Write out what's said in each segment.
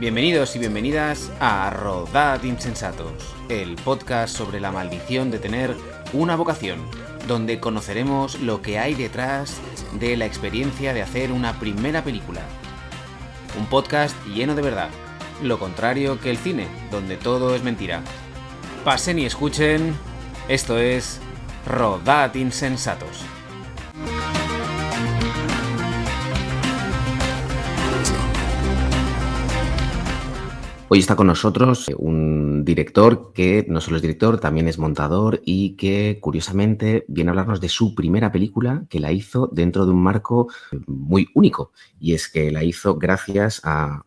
Bienvenidos y bienvenidas a Rodad Insensatos, el podcast sobre la maldición de tener una vocación, donde conoceremos lo que hay detrás de la experiencia de hacer una primera película. Un podcast lleno de verdad, lo contrario que el cine, donde todo es mentira. Pasen y escuchen, esto es Rodad Insensatos. Hoy está con nosotros un director que no solo es director, también es montador y que, curiosamente, viene a hablarnos de su primera película que la hizo dentro de un marco muy único. Y es que la hizo gracias al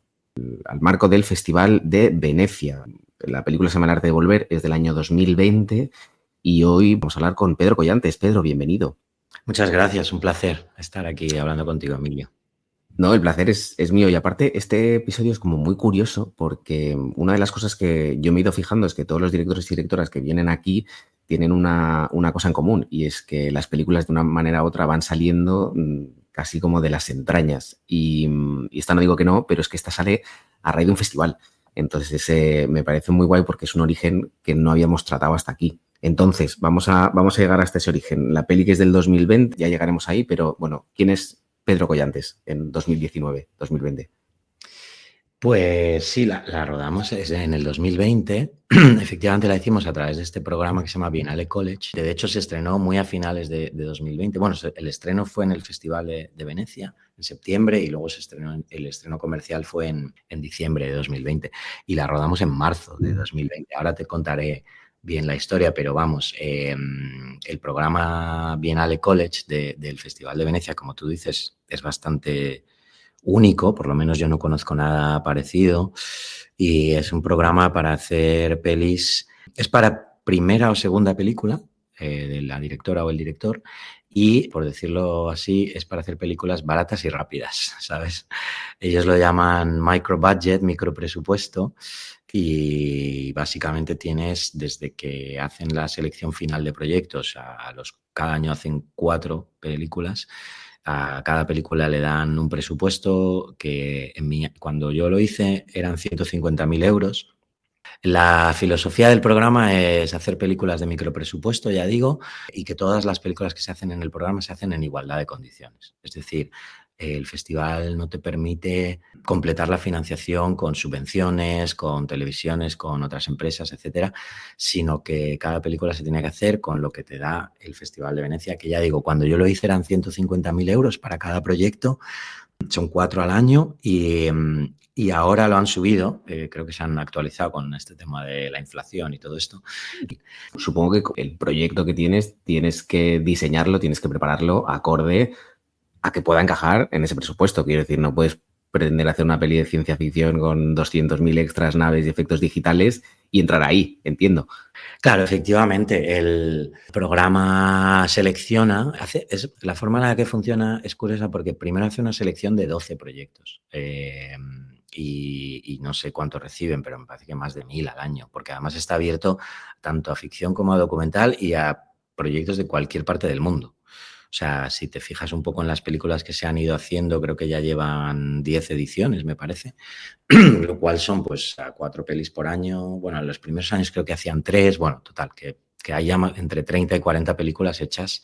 marco del Festival de Venecia. La película se llama El arte de volver, es del año 2020 y hoy vamos a hablar con Pedro Collantes. Pedro, bienvenido. Muchas gracias, un placer estar aquí hablando contigo, Emilio. No, el placer es mío y aparte este episodio es como muy curioso porque una de las cosas que yo me he ido fijando es que todos los directores y directoras que vienen aquí tienen una cosa en común y es que las películas de una manera u otra van saliendo casi como de las entrañas y esta no digo que no, pero es que esta sale a raíz de un festival. Entonces ese me parece muy guay porque es un origen que no habíamos tratado hasta aquí. Entonces vamos a llegar hasta ese origen. La peli que es del 2020, ya llegaremos ahí, pero bueno, ¿quién es Pedro Collantes en 2019-2020? Pues sí, la rodamos en el 2020. Efectivamente la hicimos a través de este programa que se llama Biennale College. De hecho, se estrenó muy a finales de 2020. Bueno, el estreno fue en el Festival de Venecia en septiembre y luego el estreno comercial fue en diciembre de 2020 y la rodamos en marzo de 2020. Ahora te contaré bien la historia, pero vamos, el programa Biennale College del Festival de Venecia, como tú dices, es bastante único, por lo menos yo no conozco nada parecido, y es un programa para hacer pelis, es para primera o segunda película de la directora o el director, y por decirlo así, es para hacer películas baratas y rápidas, ¿sabes? Ellos lo llaman micro budget, micro presupuesto, y básicamente tienes desde que hacen la selección final de proyectos cada año hacen 4 películas. A cada película le dan un presupuesto que cuando yo lo hice eran 150.000 euros. La filosofía del programa es hacer películas de micropresupuesto, ya digo, y que todas las películas que se hacen en el programa se hacen en igualdad de condiciones. Es decir, el festival no te permite completar la financiación con subvenciones, con televisiones, con otras empresas, etcétera, sino que cada película se tiene que hacer con lo que te da el Festival de Venecia, que ya digo, cuando yo lo hice eran 150.000 euros para cada proyecto. Son 4 al año y ahora lo han subido. Creo que se han actualizado con este tema de la inflación y todo esto. Supongo que el proyecto que tienes que diseñarlo, tienes que prepararlo acorde a que pueda encajar en ese presupuesto. Quiero decir, no puedes pretender hacer una peli de ciencia ficción con 200.000 extras, naves y efectos digitales y entrar ahí, entiendo. Claro, efectivamente, el programa selecciona, la forma en la que funciona es curiosa porque primero hace una selección de 12 proyectos y no sé cuánto reciben, pero me parece que más de 1.000 al año, porque además está abierto tanto a ficción como a documental y a proyectos de cualquier parte del mundo. O sea, si te fijas un poco en las películas que se han ido haciendo, creo que ya llevan 10 ediciones, me parece, lo cual son pues 4 pelis por año. Bueno, en los primeros años creo que hacían 3, bueno, total, que hay entre 30 y 40 películas hechas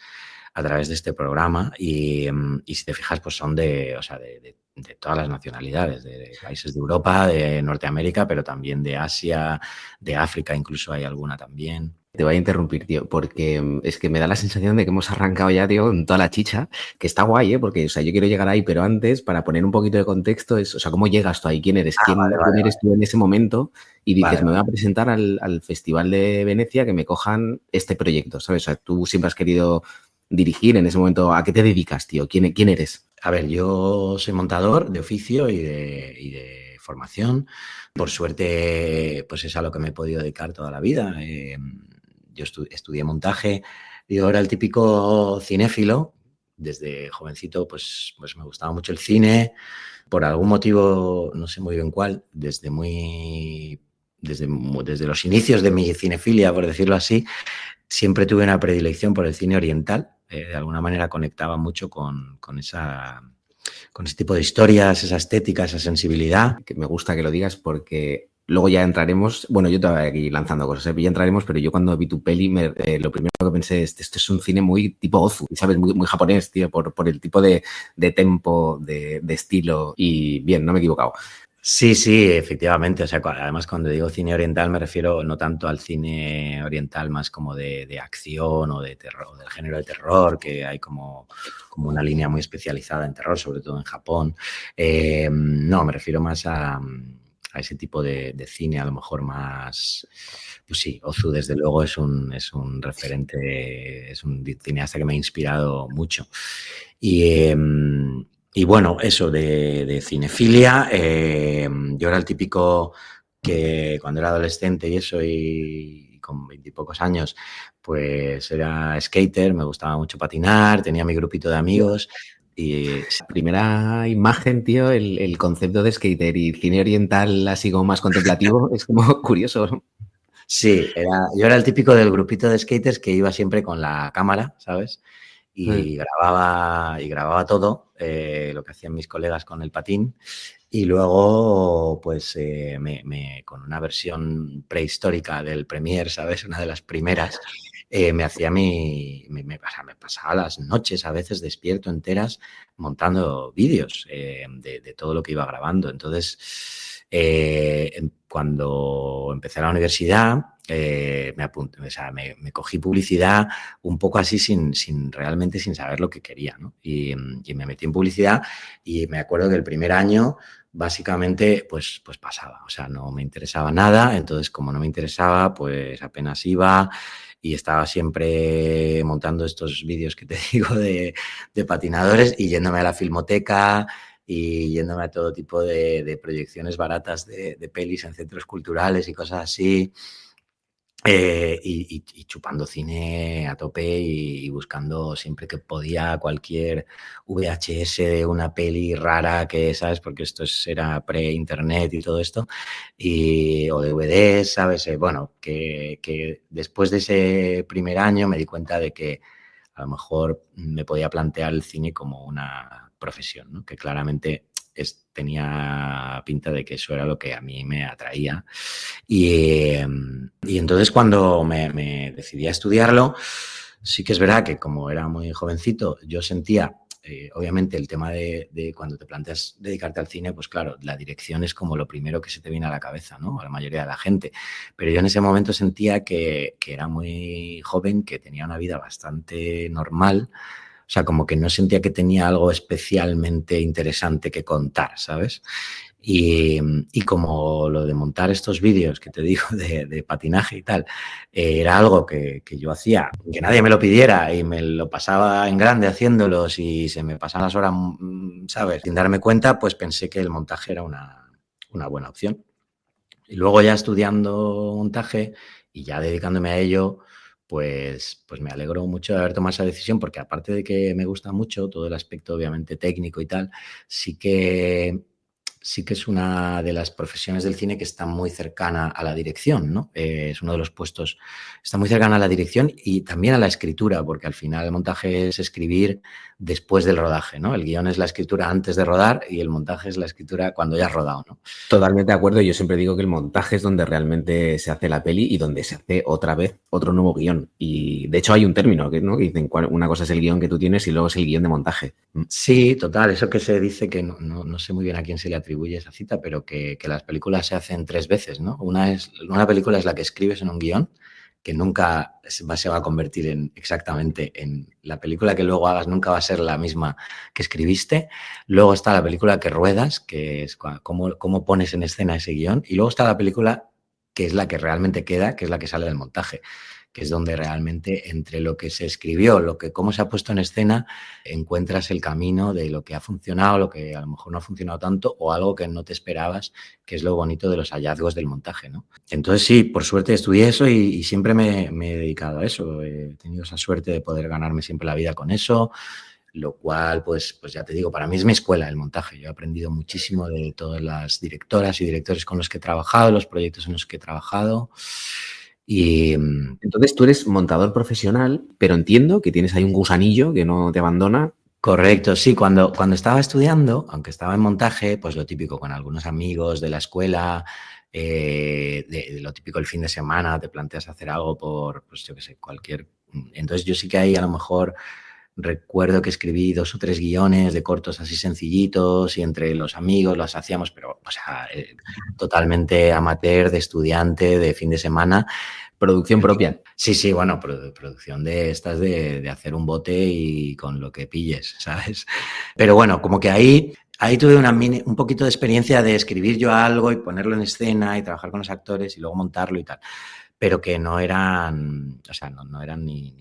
a través de este programa y si te fijas, pues son de todas las nacionalidades, de países de Europa, de Norteamérica, pero también de Asia, de África, incluso hay alguna también. Te voy a interrumpir, tío, porque es que me da la sensación de que hemos arrancado ya, tío, en toda la chicha, que está guay, ¿eh? Porque, o sea, yo quiero llegar ahí, pero antes, para poner un poquito de contexto, o sea, ¿cómo llegas tú ahí? ¿Quién eres? ¿Quién eres tú en ese momento? Y dices, me voy a presentar al Festival de Venecia, que me cojan este proyecto, ¿sabes? O sea, tú siempre has querido dirigir en ese momento. ¿A qué te dedicas, tío? ¿Quién eres? A ver, yo soy montador de oficio y de formación. Por suerte, pues es a lo que me he podido dedicar toda la vida. Yo estudié montaje. Yo era el típico cinéfilo. Desde jovencito, pues me gustaba mucho el cine. Por algún motivo, no sé muy bien cuál, desde los inicios de mi cinefilia, por decirlo así, siempre tuve una predilección por el cine oriental. De alguna manera conectaba mucho con esa con ese tipo de historias, esa estética, esa sensibilidad. Que me gusta que lo digas porque luego ya entraremos, bueno, yo todavía aquí lanzando cosas, ya entraremos, pero yo cuando vi tu peli, lo primero que pensé es, esto es un cine muy tipo Ozu, ¿sabes? Muy, muy japonés, tío, por el tipo de tempo, de estilo, y bien, no me he equivocado. Sí, sí, efectivamente. O sea, además cuando digo cine oriental me refiero no tanto al cine oriental más como de acción o de terror, o del género de terror, que hay como una línea muy especializada en terror, sobre todo en Japón. No, me refiero más a ese tipo de cine, a lo mejor más... Pues sí, Ozu desde luego es un referente, es un cineasta que me ha inspirado mucho. Y... Y bueno, eso de cinefilia, yo era el típico que cuando era adolescente y eso, y con 20 y pocos años, pues era skater, me gustaba mucho patinar, tenía mi grupito de amigos. Y la primera imagen, tío, el concepto de skater y cine oriental así como más contemplativo, es como curioso. sí, yo era el típico del grupito de skaters que iba siempre con la cámara, ¿sabes? Y grababa todo, lo que hacían mis colegas con el patín. Y luego, pues, con una versión prehistórica del Premiere, ¿sabes? Una de las primeras, me hacía me pasaba las noches a veces despierto enteras montando vídeos de todo lo que iba grabando. Entonces, cuando empecé la universidad, me apunté, o sea, me cogí publicidad un poco así realmente sin saber lo que quería, ¿no? Y me metí en publicidad y me acuerdo que el primer año básicamente pues pasaba, o sea, no me interesaba nada, entonces como no me interesaba, pues apenas iba y estaba siempre montando estos vídeos que te digo de patinadores y yéndome a la filmoteca y yéndome a todo tipo de proyecciones baratas de pelis en centros culturales y cosas así. Y chupando cine a tope y buscando siempre que podía cualquier VHS de una peli rara que, ¿sabes? Porque esto era pre-internet y todo esto, o DVDs, ¿sabes? Bueno, que después de ese primer año me di cuenta de que a lo mejor me podía plantear el cine como una profesión, ¿no? Que claramente tenía pinta de que eso era lo que a mí me atraía. Y entonces cuando me decidí a estudiarlo, sí que es verdad que como era muy jovencito, yo sentía, obviamente, el tema de cuando te planteas dedicarte al cine, pues claro, la dirección es como lo primero que se te viene a la cabeza, ¿no? A la mayoría de la gente. Pero yo en ese momento sentía que era muy joven, que tenía una vida bastante normal. O sea, como que no sentía que tenía algo especialmente interesante que contar, ¿sabes? Y como lo de montar estos vídeos que te digo de patinaje y tal, era algo que yo hacía, que nadie me lo pidiera y me lo pasaba en grande haciéndolos y se me pasaban las horas, ¿sabes? Sin darme cuenta, pues pensé que el montaje era una buena opción. Y luego ya estudiando montaje y ya dedicándome a ello, pues me alegro mucho de haber tomado esa decisión porque aparte de que me gusta mucho todo el aspecto obviamente técnico y tal, sí que es una de las profesiones del cine que está muy cercana a la dirección, ¿no? Es uno de los puestos, está muy cercana a la dirección y también a la escritura, porque al final el montaje es escribir después del rodaje, ¿no? El guión es la escritura antes de rodar y el montaje es la escritura cuando ya has rodado, ¿no? Totalmente de acuerdo. Yo siempre digo que el montaje es donde realmente se hace la peli y donde se hace otra vez otro nuevo guión. Y de hecho hay un término ¿no? Que dicen una cosa es el guión que tú tienes y luego es el guión de montaje. Sí, total. Eso que se dice que no sé muy bien a quién se le atribuye esa cita, pero que las películas se hacen tres veces, ¿no? Una película es la que escribes en un guión, que nunca se va a convertir exactamente en la película que luego hagas, nunca va a ser la misma que escribiste. Luego está la película que ruedas, que es cómo pones en escena ese guión. Y luego está la película que es la que realmente queda, que es la que sale del montaje, que es donde realmente entre lo que se escribió, cómo se ha puesto en escena, encuentras el camino de lo que ha funcionado, lo que a lo mejor no ha funcionado tanto o algo que no te esperabas, que es lo bonito de los hallazgos del montaje, ¿no? Entonces sí, por suerte estudié eso y siempre me he dedicado a eso. He tenido esa suerte de poder ganarme siempre la vida con eso, lo cual, pues ya te digo, para mí es mi escuela el montaje. Yo he aprendido muchísimo de todas las directoras y directores con los que he trabajado, los proyectos en los que he trabajado. Y entonces tú eres montador profesional, pero entiendo que tienes ahí un gusanillo que no te abandona Correcto, sí, cuando estaba estudiando, aunque estaba en montaje, pues lo típico con algunos amigos de la escuela, de lo típico el fin de semana, te planteas hacer algo por, pues yo qué sé, cualquier... Entonces yo sí que ahí a lo mejor recuerdo que escribí 2 o 3 guiones de cortos así sencillitos y entre los amigos los hacíamos, pero o sea, totalmente amateur, de estudiante, de fin de semana. Producción propia. Sí, sí, bueno, producción de estas de hacer un bote y con lo que pilles, ¿sabes? Pero bueno, como que ahí tuve un poquito de experiencia de escribir yo algo y ponerlo en escena y trabajar con los actores y luego montarlo y tal. Pero que no eran, o sea, no eran ni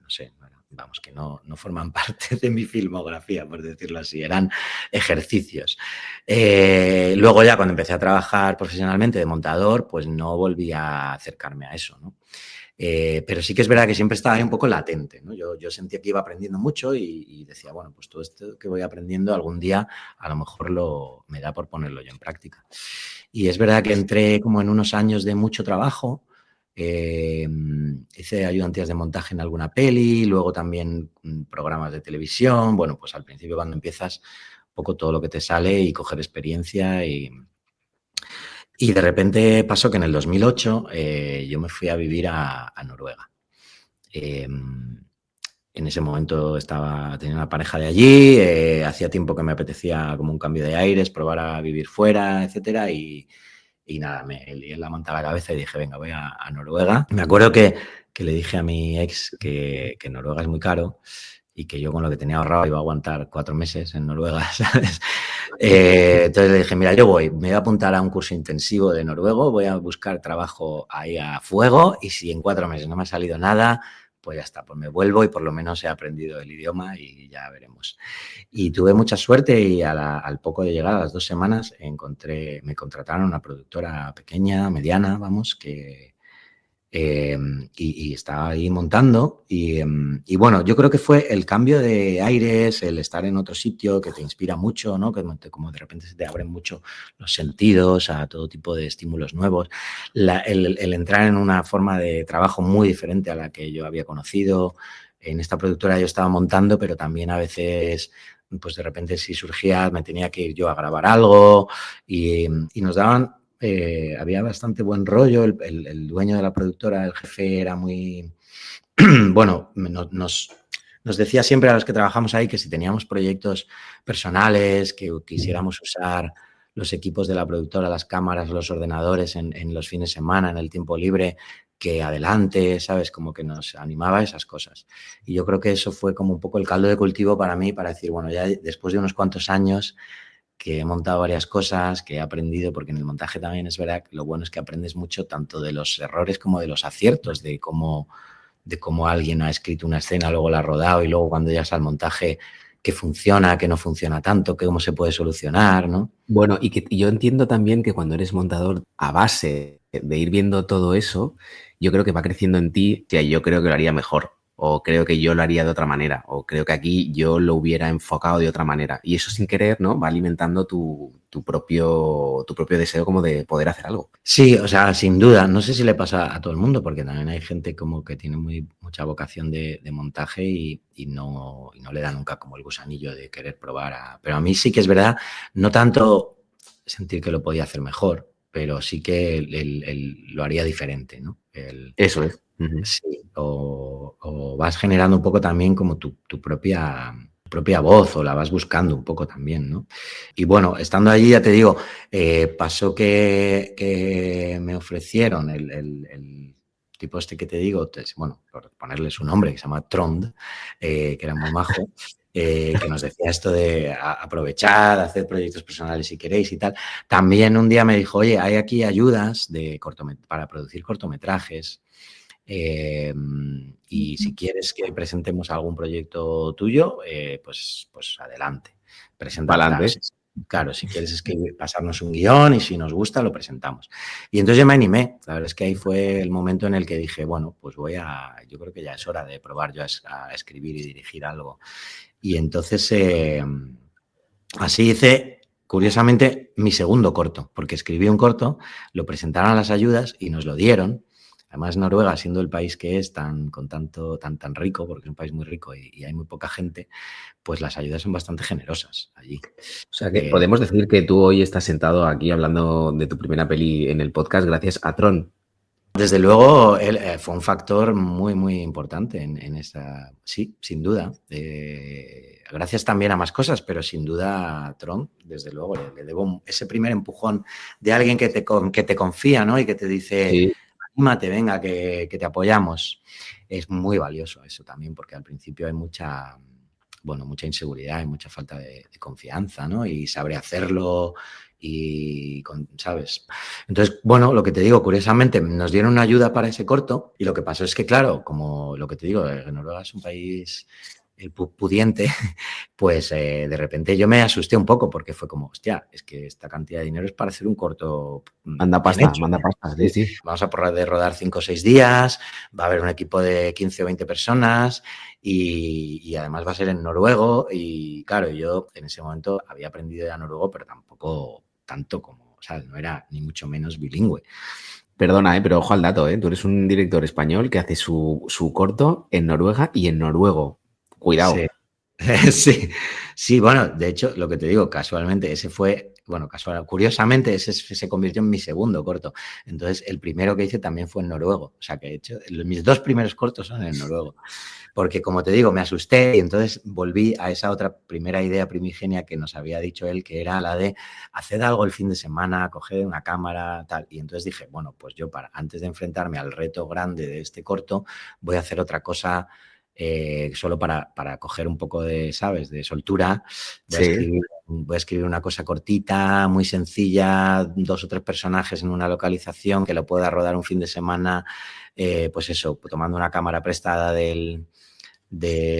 no sé, vamos, que no forman parte de mi filmografía, por decirlo así, eran ejercicios. Luego ya cuando empecé a trabajar profesionalmente de montador, pues no volví a acercarme a eso, ¿no? Pero sí que es verdad que siempre estaba ahí un poco latente, ¿no? Yo sentía que iba aprendiendo mucho y decía, bueno, pues todo esto que voy aprendiendo algún día a lo mejor me da por ponerlo yo en práctica. Y es verdad que entré como en unos años de mucho trabajo. Hice ayudantías de montaje en alguna peli, luego también programas de televisión. Bueno, pues al principio cuando empiezas un poco todo lo que te sale y coger experiencia y de repente pasó que en el 2008 yo me fui a vivir a Noruega. En ese momento tenía una pareja de allí, hacía tiempo que me apetecía como un cambio de aires, probar a vivir fuera, etcétera, y nada, me lié la manta a la cabeza y dije, venga, voy a Noruega. Me acuerdo que le dije a mi ex que Noruega es muy caro y que yo con lo que tenía ahorrado iba a aguantar 4 meses en Noruega, ¿sabes? Entonces le dije, mira, me voy a apuntar a un curso intensivo de noruego, voy a buscar trabajo ahí a fuego y si en 4 meses no me ha salido nada, pues ya está, pues me vuelvo y por lo menos he aprendido el idioma y ya veremos. Y tuve mucha suerte y al poco de llegar, a las 2 semanas, me contrataron una productora pequeña, mediana, vamos, y estaba ahí montando y bueno, yo creo que fue el cambio de aires, el estar en otro sitio que te inspira mucho, ¿no? Que como de repente se te abren mucho los sentidos a todo tipo de estímulos nuevos, el entrar en una forma de trabajo muy diferente a la que yo había conocido. En esta productora yo estaba montando, pero también a veces pues de repente si surgía me tenía que ir yo a grabar algo y nos daban había bastante buen rollo, el dueño de la productora, el jefe era muy, bueno, nos decía siempre a los que trabajamos ahí que si teníamos proyectos personales, que quisiéramos usar los equipos de la productora, las cámaras, los ordenadores en los fines de semana, en el tiempo libre, que adelante, ¿sabes? Como que nos animaba a esas cosas. Y yo creo que eso fue como un poco el caldo de cultivo para mí, para decir, bueno, ya después de unos cuantos años que he montado varias cosas, que he aprendido, porque en el montaje también es verdad que lo bueno es que aprendes mucho tanto de los errores como de los aciertos, de cómo alguien ha escrito una escena, luego la ha rodado y luego cuando llegas al montaje, qué funciona, qué no funciona tanto, cómo se puede solucionar, ¿no? Bueno, y yo entiendo también que cuando eres montador, a base de ir viendo todo eso, yo creo que va creciendo en ti, que yo creo que lo haría mejor, o creo que yo lo haría de otra manera, o creo que aquí yo lo hubiera enfocado de otra manera. Y eso sin querer, ¿no? Va alimentando tu propio deseo como de poder hacer algo. Sí, o sea, sin duda. No sé si le pasa a todo el mundo, porque también hay gente como que tiene mucha vocación de montaje y no le da nunca como el gusanillo de querer probar. Pero a mí sí que es verdad, no tanto sentir que lo podía hacer mejor, pero sí que lo haría diferente, ¿no? Eso es. Sí, o vas generando un poco también como tu propia voz o la vas buscando un poco también, ¿no? Y bueno, estando allí, ya te digo, pasó que me ofrecieron el tipo este que te digo, bueno, por ponerle su nombre, que se llama Trond, que era muy majo, que nos decía esto de aprovechar, hacer proyectos personales si queréis y tal. También un día me dijo, oye, hay aquí ayudas para producir cortometrajes. Y si quieres que presentemos algún proyecto tuyo, pues adelante, Pa'lante. Claro, si quieres pasarnos un guión y si nos gusta, lo presentamos. Y entonces yo me animé. La verdad es que ahí fue el momento en el que dije, bueno, pues yo creo que ya es hora de probar yo a escribir y dirigir algo. Y entonces así hice, curiosamente, mi segundo corto, porque escribí un corto, lo presentaron a las ayudas y nos lo dieron. Además, Noruega, siendo el país que es tan rico, porque es un país muy rico y hay muy poca gente, pues las ayudas son bastante generosas allí. O sea que podemos decir que tú hoy estás sentado aquí hablando de tu primera peli en el podcast gracias a Tron. Desde luego, él fue un factor muy, muy importante en esa. Sí, sin duda. Gracias también a más cosas, pero sin duda a Tron, desde luego, le debo ese primer empujón de alguien que te confía, ¿no? Y que te dice, Sí. anímate, venga, que te apoyamos. Es muy valioso eso también, porque al principio hay mucha inseguridad, hay mucha falta de confianza, ¿no? Y saber hacerlo ¿sabes? Entonces, bueno, lo que te digo, curiosamente, nos dieron una ayuda para ese corto y lo que pasó es que, claro, como lo que te digo, Noruega es un país pudiente, pues de repente yo me asusté un poco porque fue como, hostia, es que esta cantidad de dinero es para hacer un corto Manda bien pasta, hecho. sí. Vamos a probar de rodar 5 o 6 días, va a haber un equipo de 15 o 20 personas y además va a ser en noruego y claro, yo en ese momento había aprendido ya noruego, pero tampoco tanto como, o sea, no era ni mucho menos bilingüe. Perdona, pero ojo al dato, tú eres un director español que hace su corto en Noruega y en noruego. Cuidado. Sí. Sí, bueno, de hecho, lo que te digo, casualmente, curiosamente, ese se convirtió en mi segundo corto. Entonces, el primero que hice también fue en noruego. O sea, que he hecho, mis 2 primeros cortos son en noruego. Porque, como te digo, me asusté y entonces volví a esa otra primera idea primigenia que nos había dicho él, que era la de hacer algo el fin de semana, coger una cámara, tal. Y entonces dije, bueno, pues yo antes de enfrentarme al reto grande de este corto, voy a hacer otra cosa solo para coger un poco de, ¿sabes?, de soltura. Voy a escribir una cosa cortita, muy sencilla, 2 o 3 personajes en una localización que lo pueda rodar un fin de semana, pues eso, tomando una cámara prestada de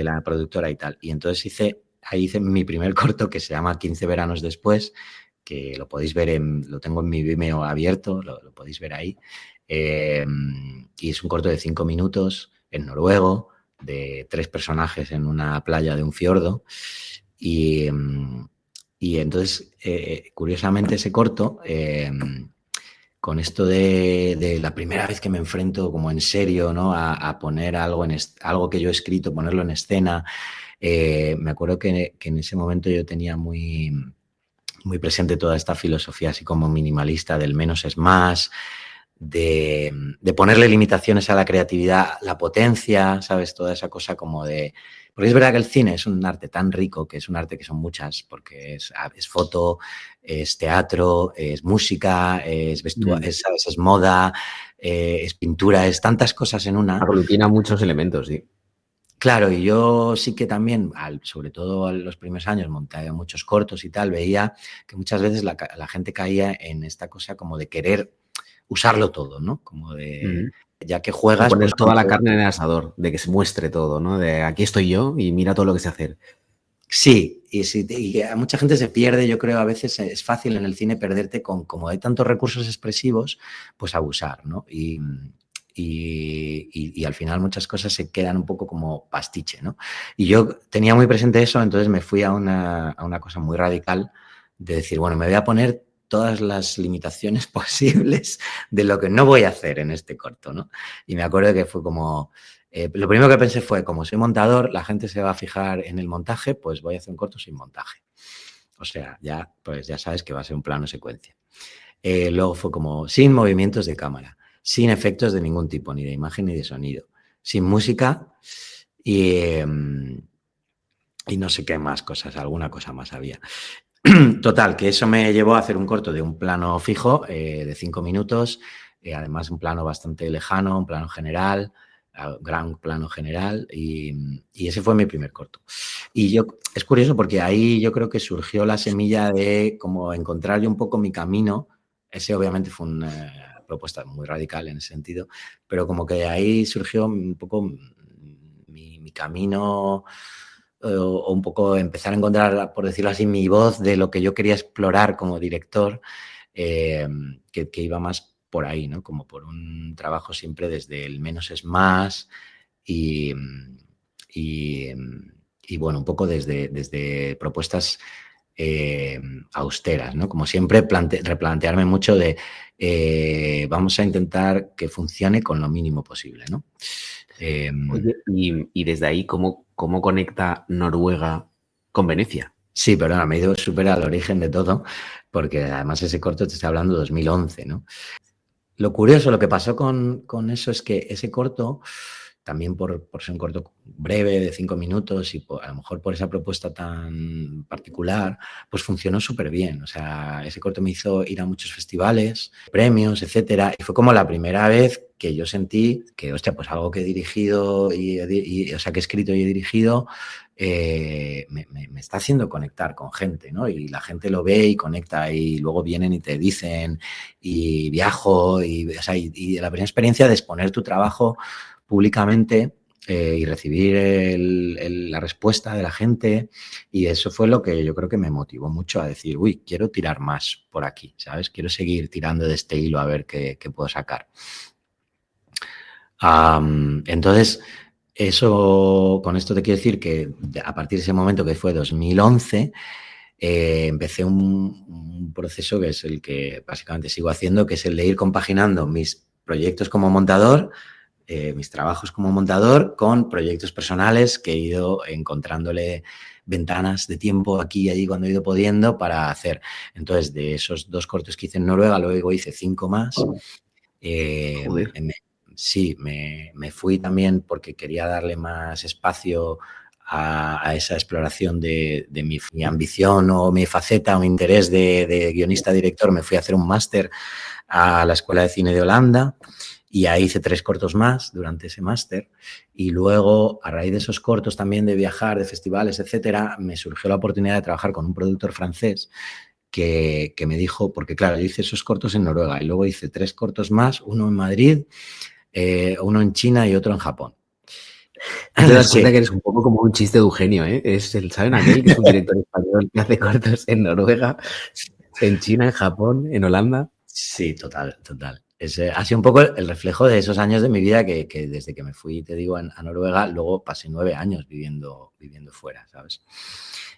la productora y tal. Y entonces ahí hice mi primer corto que se llama 15 veranos después, que lo podéis ver, lo tengo en mi Vimeo abierto, lo podéis ver ahí. Y es un corto de 5 minutos en noruego, de 3 personajes en una playa de un fiordo. Y entonces, curiosamente, ese corto, con esto de la primera vez que me enfrento como en serio, ¿no?, a poner algo que yo he escrito, ponerlo en escena, me acuerdo que en ese momento yo tenía muy, muy presente toda esta filosofía así como minimalista del menos es más, de ponerle limitaciones a la creatividad, la potencia, ¿sabes? Toda esa cosa como de. Porque es verdad que el cine es un arte tan rico, que es un arte que son muchas, porque es foto, es teatro, es música, es vestuario, ¿sabes?, es moda, es pintura, es tantas cosas en una. Aglutina muchos elementos, sí. Claro, y yo sí que también, sobre todo en los primeros años, monté muchos cortos y tal, veía que muchas veces la gente caía en esta cosa como de querer usarlo todo, ¿no? Como de, ya que juegas, poner pues toda la carne en el asador, de que se muestre todo, ¿no? De aquí estoy yo y mira todo lo que sé hacer. Sí, y a mucha gente se pierde, yo creo, a veces es fácil en el cine perderte como hay tantos recursos expresivos, pues abusar, ¿no? Y al final muchas cosas se quedan un poco como pastiche, ¿no? Y yo tenía muy presente eso, entonces me fui a una cosa muy radical de decir, bueno, me voy a poner todas las limitaciones posibles de lo que no voy a hacer en este corto, ¿no? Y me acuerdo que fue como. Lo primero que pensé fue, como soy montador, la gente se va a fijar en el montaje, pues voy a hacer un corto sin montaje. O sea, pues ya sabes que va a ser un plano secuencia. Luego fue como sin movimientos de cámara, sin efectos de ningún tipo, ni de imagen ni de sonido, sin música y no sé qué más cosas, alguna cosa más había. Total, que eso me llevó a hacer un corto de un plano fijo, de 5 minutos, además un plano bastante lejano, un plano general, gran plano general, y ese fue mi primer corto. Y es curioso porque ahí yo creo que surgió la semilla de como encontrar yo un poco mi camino. Ese obviamente fue una propuesta muy radical en ese sentido, pero como que ahí surgió un poco mi camino, o un poco empezar a encontrar, por decirlo así, mi voz de lo que yo quería explorar como director, que iba más por ahí, ¿no? Como por un trabajo siempre desde el menos es más y bueno, un poco desde propuestas austeras, ¿no? Como siempre replantearme mucho de vamos a intentar que funcione con lo mínimo posible, ¿no? Oye, y desde ahí, ¿cómo conecta Noruega con Venecia? Sí, perdona, me he ido súper al origen de todo, porque además ese corto te está hablando de 2011, ¿no? Lo curioso, lo que pasó con eso es que ese corto, también por ser un corto breve de 5 minutos y a lo mejor por esa propuesta tan particular, pues funcionó súper bien. O sea, ese corto me hizo ir a muchos festivales, premios, etcétera. Y fue como la primera vez que yo sentí que, hostia, pues algo que he dirigido o sea, que he escrito y he dirigido, me está haciendo conectar con gente, ¿no? Y la gente lo ve y conecta y luego vienen y te dicen y viajo o sea, y la primera experiencia de exponer tu trabajo públicamente y recibir la respuesta de la gente, y eso fue lo que yo creo que me motivó mucho a decir, uy, quiero tirar más por aquí, ¿sabes? Quiero seguir tirando de este hilo a ver qué puedo sacar. Entonces, con esto te quiero decir que a partir de ese momento, que fue 2011, empecé un proceso que es el que básicamente sigo haciendo, que es el de ir compaginando mis proyectos como montador, mis trabajos como montador, con proyectos personales que he ido encontrándole ventanas de tiempo aquí y allí cuando he ido pudiendo para hacer. Entonces, de esos 2 cortos que hice en Noruega, luego hice 5 más. Joder. Sí, me fui también porque quería darle más espacio a esa exploración de mi ambición o mi faceta o mi interés de guionista-director. Me fui a hacer un máster a la Escuela de Cine de Holanda y ahí hice 3 cortos más durante ese máster. Y luego, a raíz de esos cortos también, de viajar, de festivales, etcétera, me surgió la oportunidad de trabajar con un productor francés que me dijo, porque claro, yo hice esos cortos en Noruega y luego hice 3 cortos más, uno en Madrid, uno en China y otro en Japón. Te das cuenta Sí. que eres un poco como un chiste de Eugenio, ¿eh? ¿Saben aquel que es un director español que hace cortos en Noruega, en China, en Japón, en Holanda? Sí, total, total. Ha sido un poco el reflejo de esos años de mi vida que desde que me fui, te digo, a Noruega, luego pasé 9 años viviendo fuera, ¿sabes?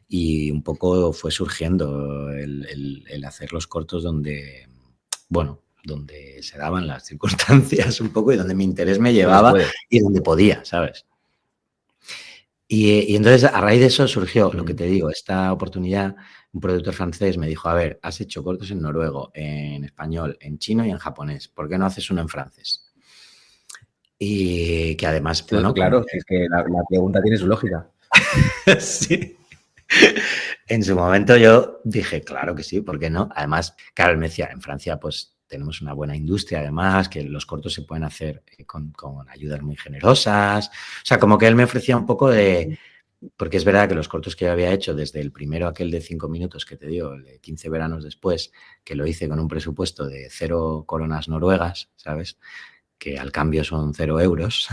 Y un poco fue surgiendo el hacer los cortos donde, bueno, donde se daban las circunstancias un poco y donde mi interés me Donde llevaba puede. y donde podía, ¿sabes? Y entonces, a raíz de eso surgió lo que te digo, esta oportunidad. Un productor francés me dijo, a ver, has hecho cortos en noruego, en español, en chino y en japonés. ¿Por qué no haces uno en francés? Y que además, bueno, Claro, es que la pregunta tiene su lógica. sí. En su momento yo dije, claro que sí, ¿por qué no? Además, claro, él me decía, en Francia pues tenemos una buena industria, además, que los cortos se pueden hacer con ayudas muy generosas. O sea, como que él me ofrecía un poco de... Porque es verdad que los cortos que yo había hecho, desde el primero, aquel de 5 minutos que te digo, el de 15 veranos después, que lo hice con un presupuesto de 0 coronas noruegas, ¿sabes? Que al cambio son 0 euros.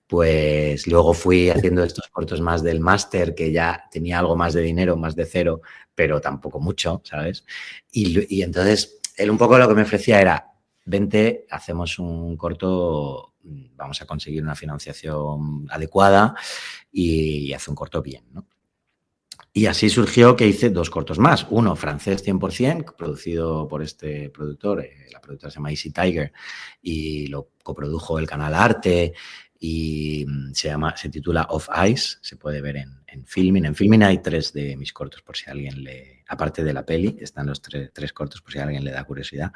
Pues luego fui haciendo estos cortos más del máster, que ya tenía algo más de dinero, más de 0, pero tampoco mucho, ¿sabes? Y entonces él un poco lo que me ofrecía era, vente, hacemos un corto, vamos a conseguir una financiación adecuada y hace un corto bien, ¿no? Y así surgió que hice 2 cortos más. Uno, francés 100%, producido por este productor, la productora se llama Easy Tiger, y lo coprodujo el canal Arte, y se titula Off Ice, se puede ver en Filmin. En Filmin hay 3 de mis cortos, por si alguien aparte de la peli, están los 3 cortos por si a alguien le da curiosidad.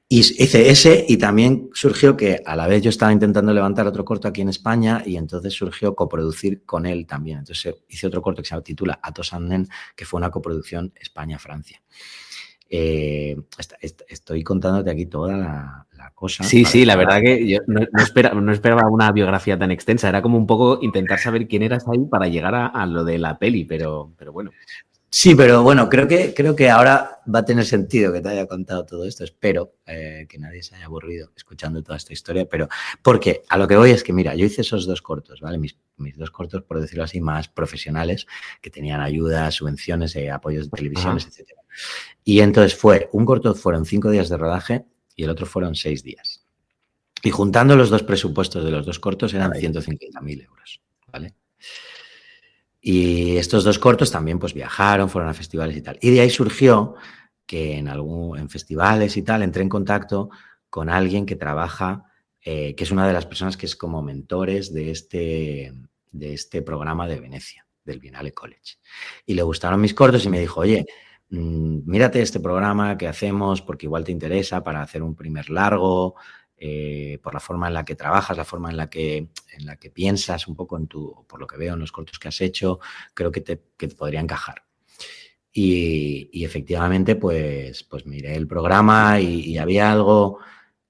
Y hice ese, y también surgió que a la vez yo estaba intentando levantar otro corto aquí en España, y entonces surgió coproducir con él también. Entonces hice otro corto que se titula Atos Anden, que fue una coproducción España-Francia. Estoy contándote aquí toda la cosa. Sí, la verdad que yo no esperaba una biografía tan extensa. Era como un poco intentar saber quién eras ahí para llegar a lo de la peli, pero bueno. Sí, pero bueno, creo que ahora va a tener sentido que te haya contado todo esto. Espero que nadie se haya aburrido escuchando toda esta historia, pero porque a lo que voy es que, mira, yo hice esos 2 cortos, ¿vale? Mis 2 cortos, por decirlo así, más profesionales, que tenían ayudas, subvenciones, apoyos de televisiones, etcétera. Y entonces un corto fueron 5 días de rodaje y el otro fueron 6 días. Y juntando los 2 presupuestos de los 2 cortos eran 150.000 euros, ¿vale? Y estos 2 cortos también pues viajaron, fueron a festivales y tal. Y de ahí surgió que en festivales y tal entré en contacto con alguien que trabaja, que es una de las personas que es como mentores de este programa de Venecia, del Biennale College. Y le gustaron mis cortos y me dijo, oye, mírate este programa que hacemos porque igual te interesa para hacer un primer largo, por la forma en la que trabajas, la forma en la que piensas un poco por lo que veo en los cortos que has hecho, creo que te podría encajar. Y efectivamente, pues miré el programa y había algo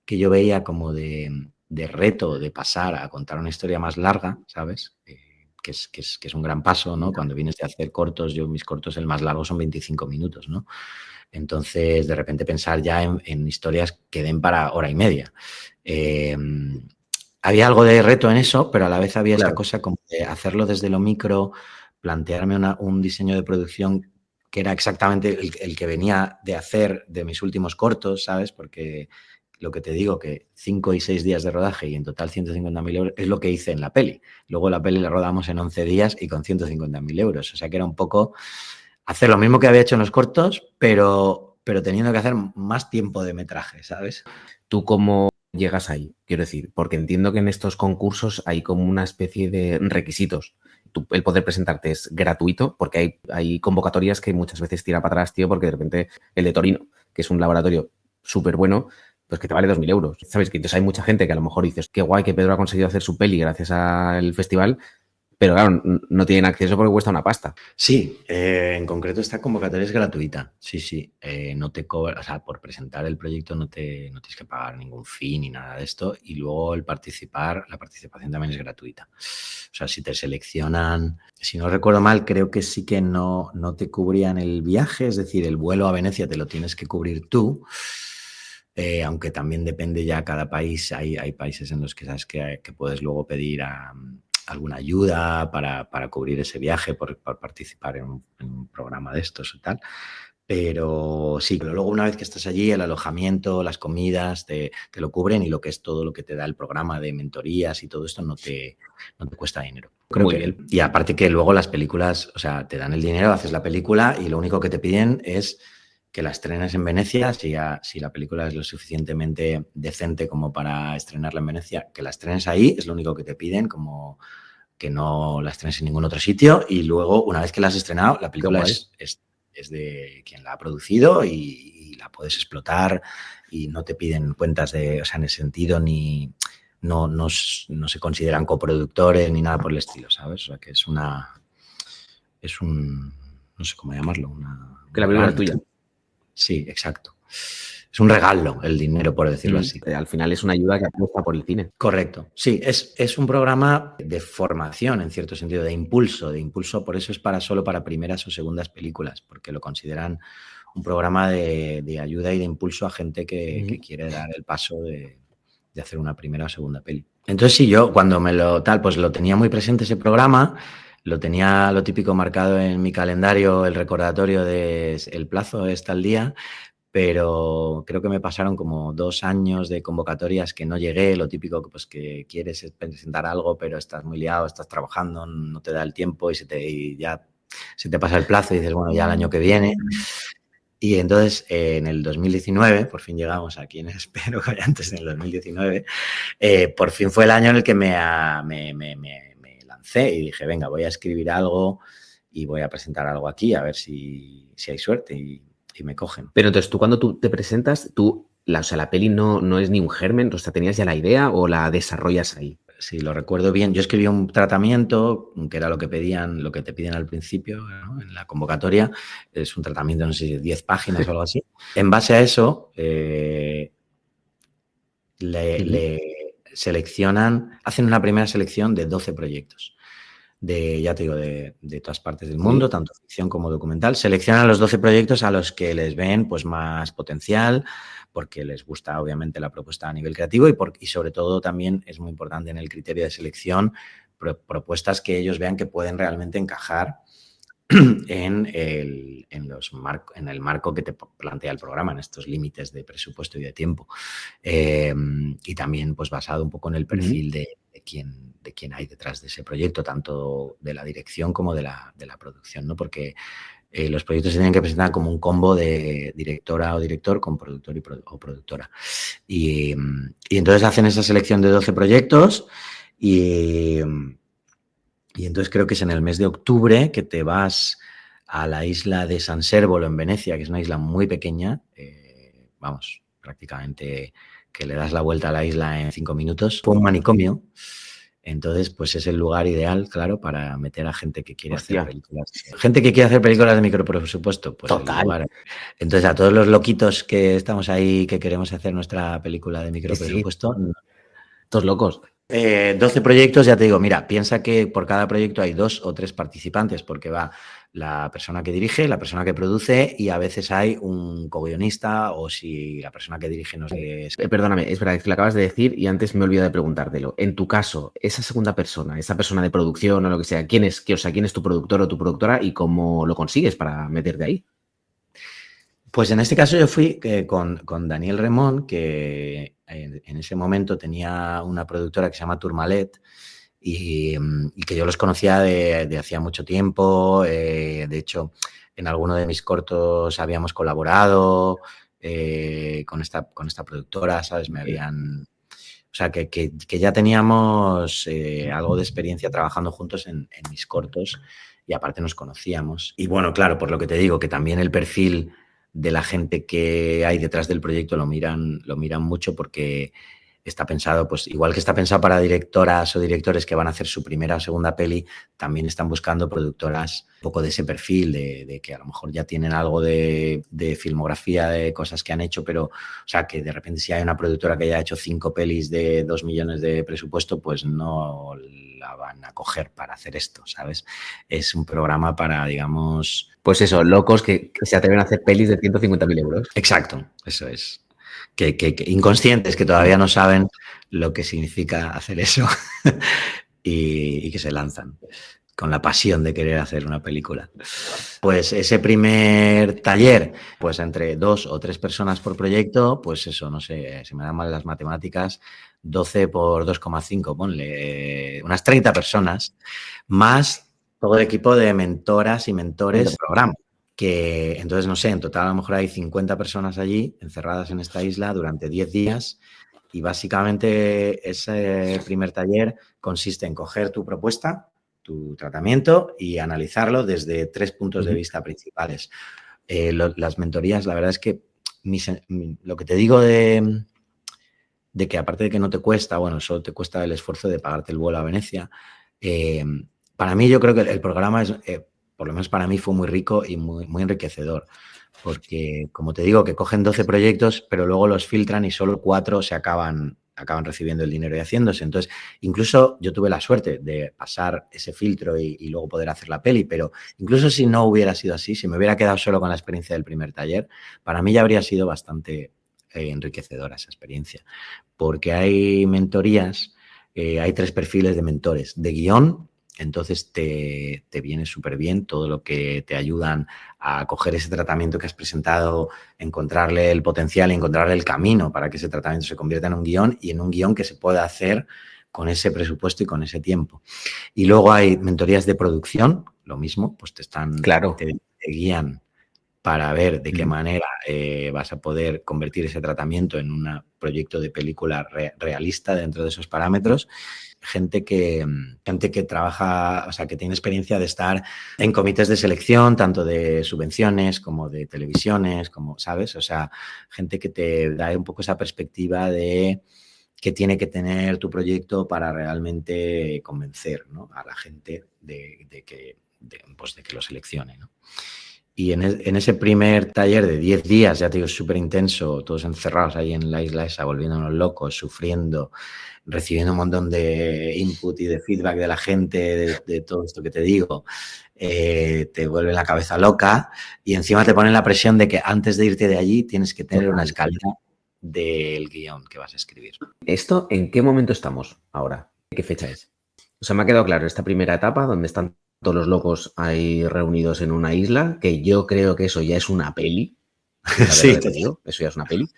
que yo veía como de reto de pasar a contar una historia más larga, ¿sabes? Que es un gran paso, ¿no? Cuando vienes de hacer cortos, mis cortos el más largo son 25 minutos, ¿no? Entonces, de repente pensar ya en historias que den para hora y media. Había algo de reto en eso, pero a la vez había esta cosa como de hacerlo desde lo micro, plantearme un diseño de producción que era exactamente el que venía de hacer de mis últimos cortos, ¿sabes? Porque lo que te digo, que 5 y 6 días de rodaje y en total 150.000 euros es lo que hice en la peli. Luego la peli la rodamos en 11 días y con 150.000 euros. O sea que era un poco hacer lo mismo que había hecho en los cortos, pero teniendo que hacer más tiempo de metraje, ¿sabes? ¿Tú cómo llegas ahí? Quiero decir, porque entiendo que en estos concursos hay como una especie de requisitos. El poder presentarte es gratuito, porque hay convocatorias que muchas veces tira para atrás, tío, porque de repente el de Torino, que es un laboratorio súper bueno, pues que te vale 2.000 euros. ¿Sabes? Que entonces hay mucha gente que a lo mejor dices, qué guay que Pedro ha conseguido hacer su peli gracias al festival, pero claro, no tienen acceso porque cuesta una pasta. Sí, en concreto esta convocatoria es gratuita. Sí. No te cobra, o sea, por presentar el proyecto no tienes que pagar ningún fee ni nada de esto. Y luego la participación también es gratuita. O sea, si te seleccionan, si no recuerdo mal, creo que sí que no te cubrían el viaje, es decir, el vuelo a Venecia te lo tienes que cubrir tú. Aunque también depende ya cada país. Hay países en los que sabes que puedes luego pedir alguna ayuda para cubrir ese viaje, por participar en un programa de estos o tal. Pero sí, pero luego una vez que estás allí, el alojamiento, las comidas, te lo cubren y lo que es todo lo que te da el programa de mentorías y todo esto no te cuesta dinero. Muy bien. Y aparte que luego las películas, o sea, te dan el dinero, haces la película y lo único que te piden es que la estrenes en Venecia, si la película es lo suficientemente decente como para estrenarla en Venecia, que la estrenes ahí, es lo único que te piden, como que no la estrenes en ningún otro sitio. Y luego, una vez que la has estrenado, la película es de quien la ha producido y la puedes explotar y no te piden cuentas o sea, en ese sentido, ni no se consideran coproductores ni nada por el estilo, ¿sabes? O sea, que es no sé cómo llamarlo, que la película es tuya. Sí, exacto. Es un regalo el dinero, por decirlo así. Al final es una ayuda que apuesta por el cine. Correcto. Sí, es un programa de formación, en cierto sentido, de impulso. Por eso es solo para primeras o segundas películas, porque lo consideran un programa de ayuda y de impulso a gente que quiere dar el paso de hacer una primera o segunda peli. Entonces, sí, yo cuando pues lo tenía muy presente ese programa. Lo tenía lo típico marcado en mi calendario, el recordatorio el plazo es tal día, pero creo que me pasaron como 2 años de convocatorias que no llegué, lo típico pues que quieres presentar algo, pero estás muy liado, estás trabajando, no te da el tiempo y ya se te pasa el plazo y dices, bueno, ya el año que viene. Y entonces, en el 2019, por fin llegamos a quien espero que antes del 2019, por fin fue el año en el que me lancé y dije, venga, voy a escribir algo y voy a presentar algo aquí, a ver si hay suerte y me cogen. Pero entonces, tú cuando tú te presentas, la peli no es ni un germen, o sea, ¿tenías ya la idea o la desarrollas ahí? Sí, lo recuerdo bien. Yo escribí un tratamiento, que era lo que te piden al principio, ¿no? En la convocatoria. Es un tratamiento, no sé, 10 páginas o algo así. En base a eso, hacen una primera selección de 12 proyectos. Ya te digo, de todas partes del mundo, tanto ficción como documental. Seleccionan los 12 proyectos a los que les ven pues más potencial, porque les gusta obviamente la propuesta a nivel creativo y sobre todo también es muy importante en el criterio de selección propuestas que ellos vean que pueden realmente encajar en el marco que te plantea el programa, en estos límites de presupuesto y de tiempo. Y también pues basado un poco en el perfil de quién hay detrás de ese proyecto, tanto de la dirección como de la producción, ¿no? Porque Los proyectos se tienen que presentar como un combo de directora o director con productor o productora. Y entonces hacen esa selección de 12 proyectos y entonces creo que es en el mes de octubre que te vas a la isla de San Servolo en Venecia, que es una isla muy pequeña, vamos, prácticamente que le das la vuelta a la isla en 5 minutos. Fue un manicomio. Entonces, pues es el lugar ideal, claro, para meter a gente que quiere hacer películas. Gente que quiere hacer películas de micropresupuesto, pues total. El lugar. Entonces, a todos los loquitos que estamos ahí, que queremos hacer nuestra película de micropresupuesto. Sí. Todos locos. 12 proyectos, ya te digo, mira, piensa que por cada proyecto hay 2 o 3 participantes, porque va la persona que dirige, la persona que produce y a veces hay un co-guionista o si la persona que dirige no sé... Perdóname, es verdad, es que lo acabas de decir y antes me he olvidado de preguntártelo. En tu caso, esa segunda persona, esa persona de producción o lo que sea, ¿quién es tu productor o tu productora y cómo lo consigues para meterte ahí? Pues en este caso yo fui con Daniel Remón, que en ese momento tenía una productora que se llama Tourmalet y que yo los conocía de hacía mucho tiempo. De hecho, en alguno de mis cortos habíamos colaborado con esta productora, ¿sabes? Me habían... O sea, que ya teníamos algo de experiencia trabajando juntos en mis cortos y aparte nos conocíamos. Y bueno, claro, por lo que te digo, que también el perfil de la gente que hay detrás del proyecto lo miran mucho porque está pensado, pues igual que está pensado para directoras o directores que van a hacer su primera o segunda peli, también están buscando productoras un poco de ese perfil, de que a lo mejor ya tienen algo de filmografía, de cosas que han hecho, pero, o sea, que de repente si hay una productora que haya hecho 5 pelis de 2 millones de presupuesto, pues no la van a coger para hacer esto, ¿sabes? Es un programa para, digamos... Pues eso, locos que se atreven a hacer pelis de 150.000 euros. Exacto, eso es. Que inconscientes que todavía no saben lo que significa hacer eso y que se lanzan con la pasión de querer hacer una película. Pues ese primer taller, pues entre 2 o 3 personas por proyecto, pues eso, no sé, se me dan mal las matemáticas, 12 por 2,5, ponle unas 30 personas, más todo el equipo de mentoras y mentores del programa. Que entonces, no sé, en total a lo mejor hay 50 personas allí encerradas en esta isla durante 10 días y básicamente ese primer taller consiste en coger tu propuesta, tu tratamiento y analizarlo desde 3 puntos de vista principales. Las mentorías, la verdad es que lo que te digo de que aparte de que no te cuesta, bueno, solo te cuesta el esfuerzo de pagarte el vuelo a Venecia, para mí yo creo que el programa es... por lo menos para mí fue muy rico y muy enriquecedor, porque como te digo, que cogen 12 proyectos, pero luego los filtran y solo 4 se acaban recibiendo el dinero y haciéndose. Entonces, incluso yo tuve la suerte de pasar ese filtro y luego poder hacer la peli, pero incluso si no hubiera sido así, si me hubiera quedado solo con la experiencia del primer taller, para mí ya habría sido bastante enriquecedora esa experiencia, porque hay mentorías, hay 3 perfiles de mentores, de guión. Entonces te viene súper bien todo lo que te ayudan a coger ese tratamiento que has presentado, encontrarle el potencial y encontrarle el camino para que ese tratamiento se convierta en un guión y en un guión que se pueda hacer con ese presupuesto y con ese tiempo. Y luego hay mentorías de producción, lo mismo, pues te guían para ver de qué manera vas a poder convertir ese tratamiento en un proyecto de película realista dentro de esos parámetros. Gente que trabaja, o sea, que tiene experiencia de estar en comités de selección, tanto de subvenciones como de televisiones, como, ¿sabes? O sea, gente que te da un poco esa perspectiva de qué tiene que tener tu proyecto para realmente convencer, ¿no?, a la gente de que lo seleccione, ¿no? Y en ese primer taller de 10 días, ya te digo, súper intenso, todos encerrados ahí en la isla esa, volviéndonos locos, sufriendo, recibiendo un montón de input y de feedback de la gente, de todo esto que te digo, te vuelve la cabeza loca y encima te ponen la presión de que antes de irte de allí tienes que tener una escalera del guión que vas a escribir. ¿Esto en qué momento estamos ahora? ¿Qué fecha es? O sea, me ha quedado claro esta primera etapa donde están todos los locos ahí reunidos en una isla, que yo creo que eso ya es una peli. Sí, te digo, eso ya es una peli.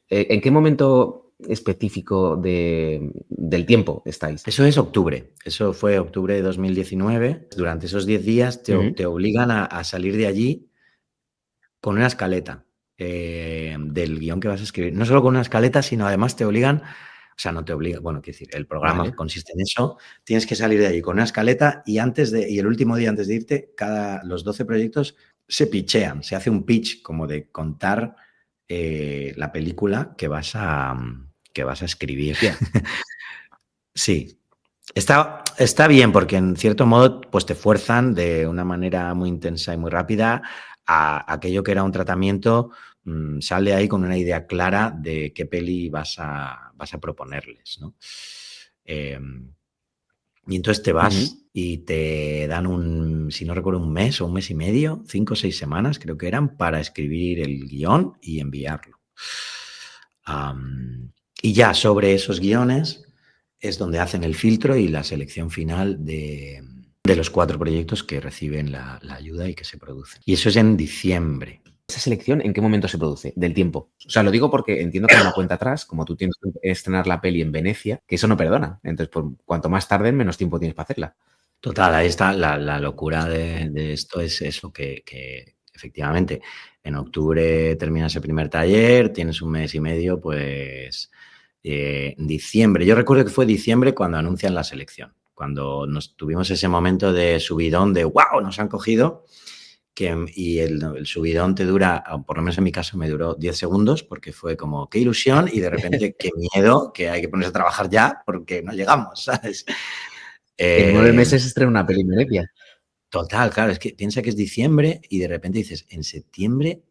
¿En qué momento específico del tiempo estáis? Eso es octubre. Eso fue octubre de 2019. Durante esos 10 días te obligan a salir de allí con una escaleta del guión que vas a escribir. No solo con una escaleta, sino además te obligan, o sea, no te obligan, bueno, quiero decir, el programa consiste en eso, tienes que salir de allí con una escaleta y el último día antes de irte, los 12 proyectos se pitchean, se hace un pitch como de contar la película que vas a escribir. Yeah. Sí. Está bien porque en cierto modo pues te fuerzan de una manera muy intensa y muy rápida a aquello que era un tratamiento, sale ahí con una idea clara de qué peli vas a proponerles, ¿no? Y entonces te vas y te dan si no recuerdo, un mes o un mes y medio, 5 o 6 semanas creo que eran, para escribir el guión y enviarlo. Y ya sobre esos guiones es donde hacen el filtro y la selección final de los 4 proyectos que reciben la ayuda y que se producen. Y eso es en diciembre. ¿Esa selección en qué momento se produce? Del tiempo. O sea, lo digo porque entiendo que hay una cuenta atrás, como tú tienes que estrenar la peli en Venecia, que eso no perdona. Entonces, cuanto más tarde, menos tiempo tienes para hacerla. Total, ahí está la locura de esto, es eso, que efectivamente en octubre terminas el primer taller, tienes un mes y medio, pues en diciembre. Yo recuerdo que fue diciembre cuando anuncian la selección, cuando tuvimos ese momento de subidón de ¡wow! Nos han cogido. Y el subidón te dura, por lo menos en mi caso me duró 10 segundos, porque fue como qué ilusión y de repente qué miedo, que hay que ponerse a trabajar ya porque no llegamos, ¿sabes? En 9 meses se estrena una peli en Venecia. Total, claro, es que piensa que es diciembre y de repente dices, en septiembre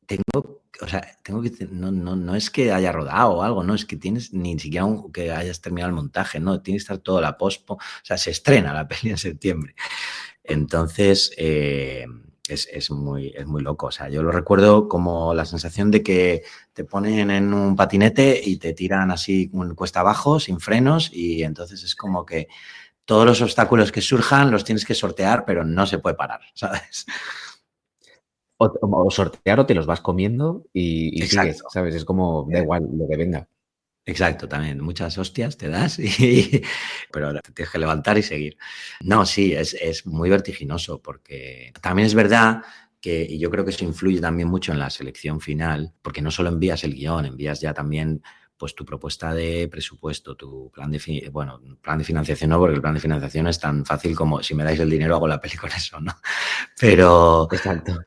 tengo que, no es que haya rodado o algo, no, es que tienes ni siquiera que hayas terminado el montaje, no, tiene que estar toda la pospo, o sea, se estrena la peli en septiembre. Entonces, es muy loco, o sea, yo lo recuerdo como la sensación de que te ponen en un patinete y te tiran así cuesta abajo, sin frenos, y entonces es como que todos los obstáculos que surjan los tienes que sortear, pero no se puede parar, ¿sabes? O sortear o te los vas comiendo y sigues, ¿sabes? Es como, da igual lo que venga. Exacto, también. Muchas hostias te das, pero te tienes que levantar y seguir. No, sí, es muy vertiginoso porque también es verdad que, y yo creo que eso influye también mucho en la selección final, porque no solo envías el guión, envías ya también pues tu propuesta de presupuesto, tu plan de financiación no, porque el plan de financiación es tan fácil como si me dais el dinero hago la peli con eso, ¿no? Pero Exacto.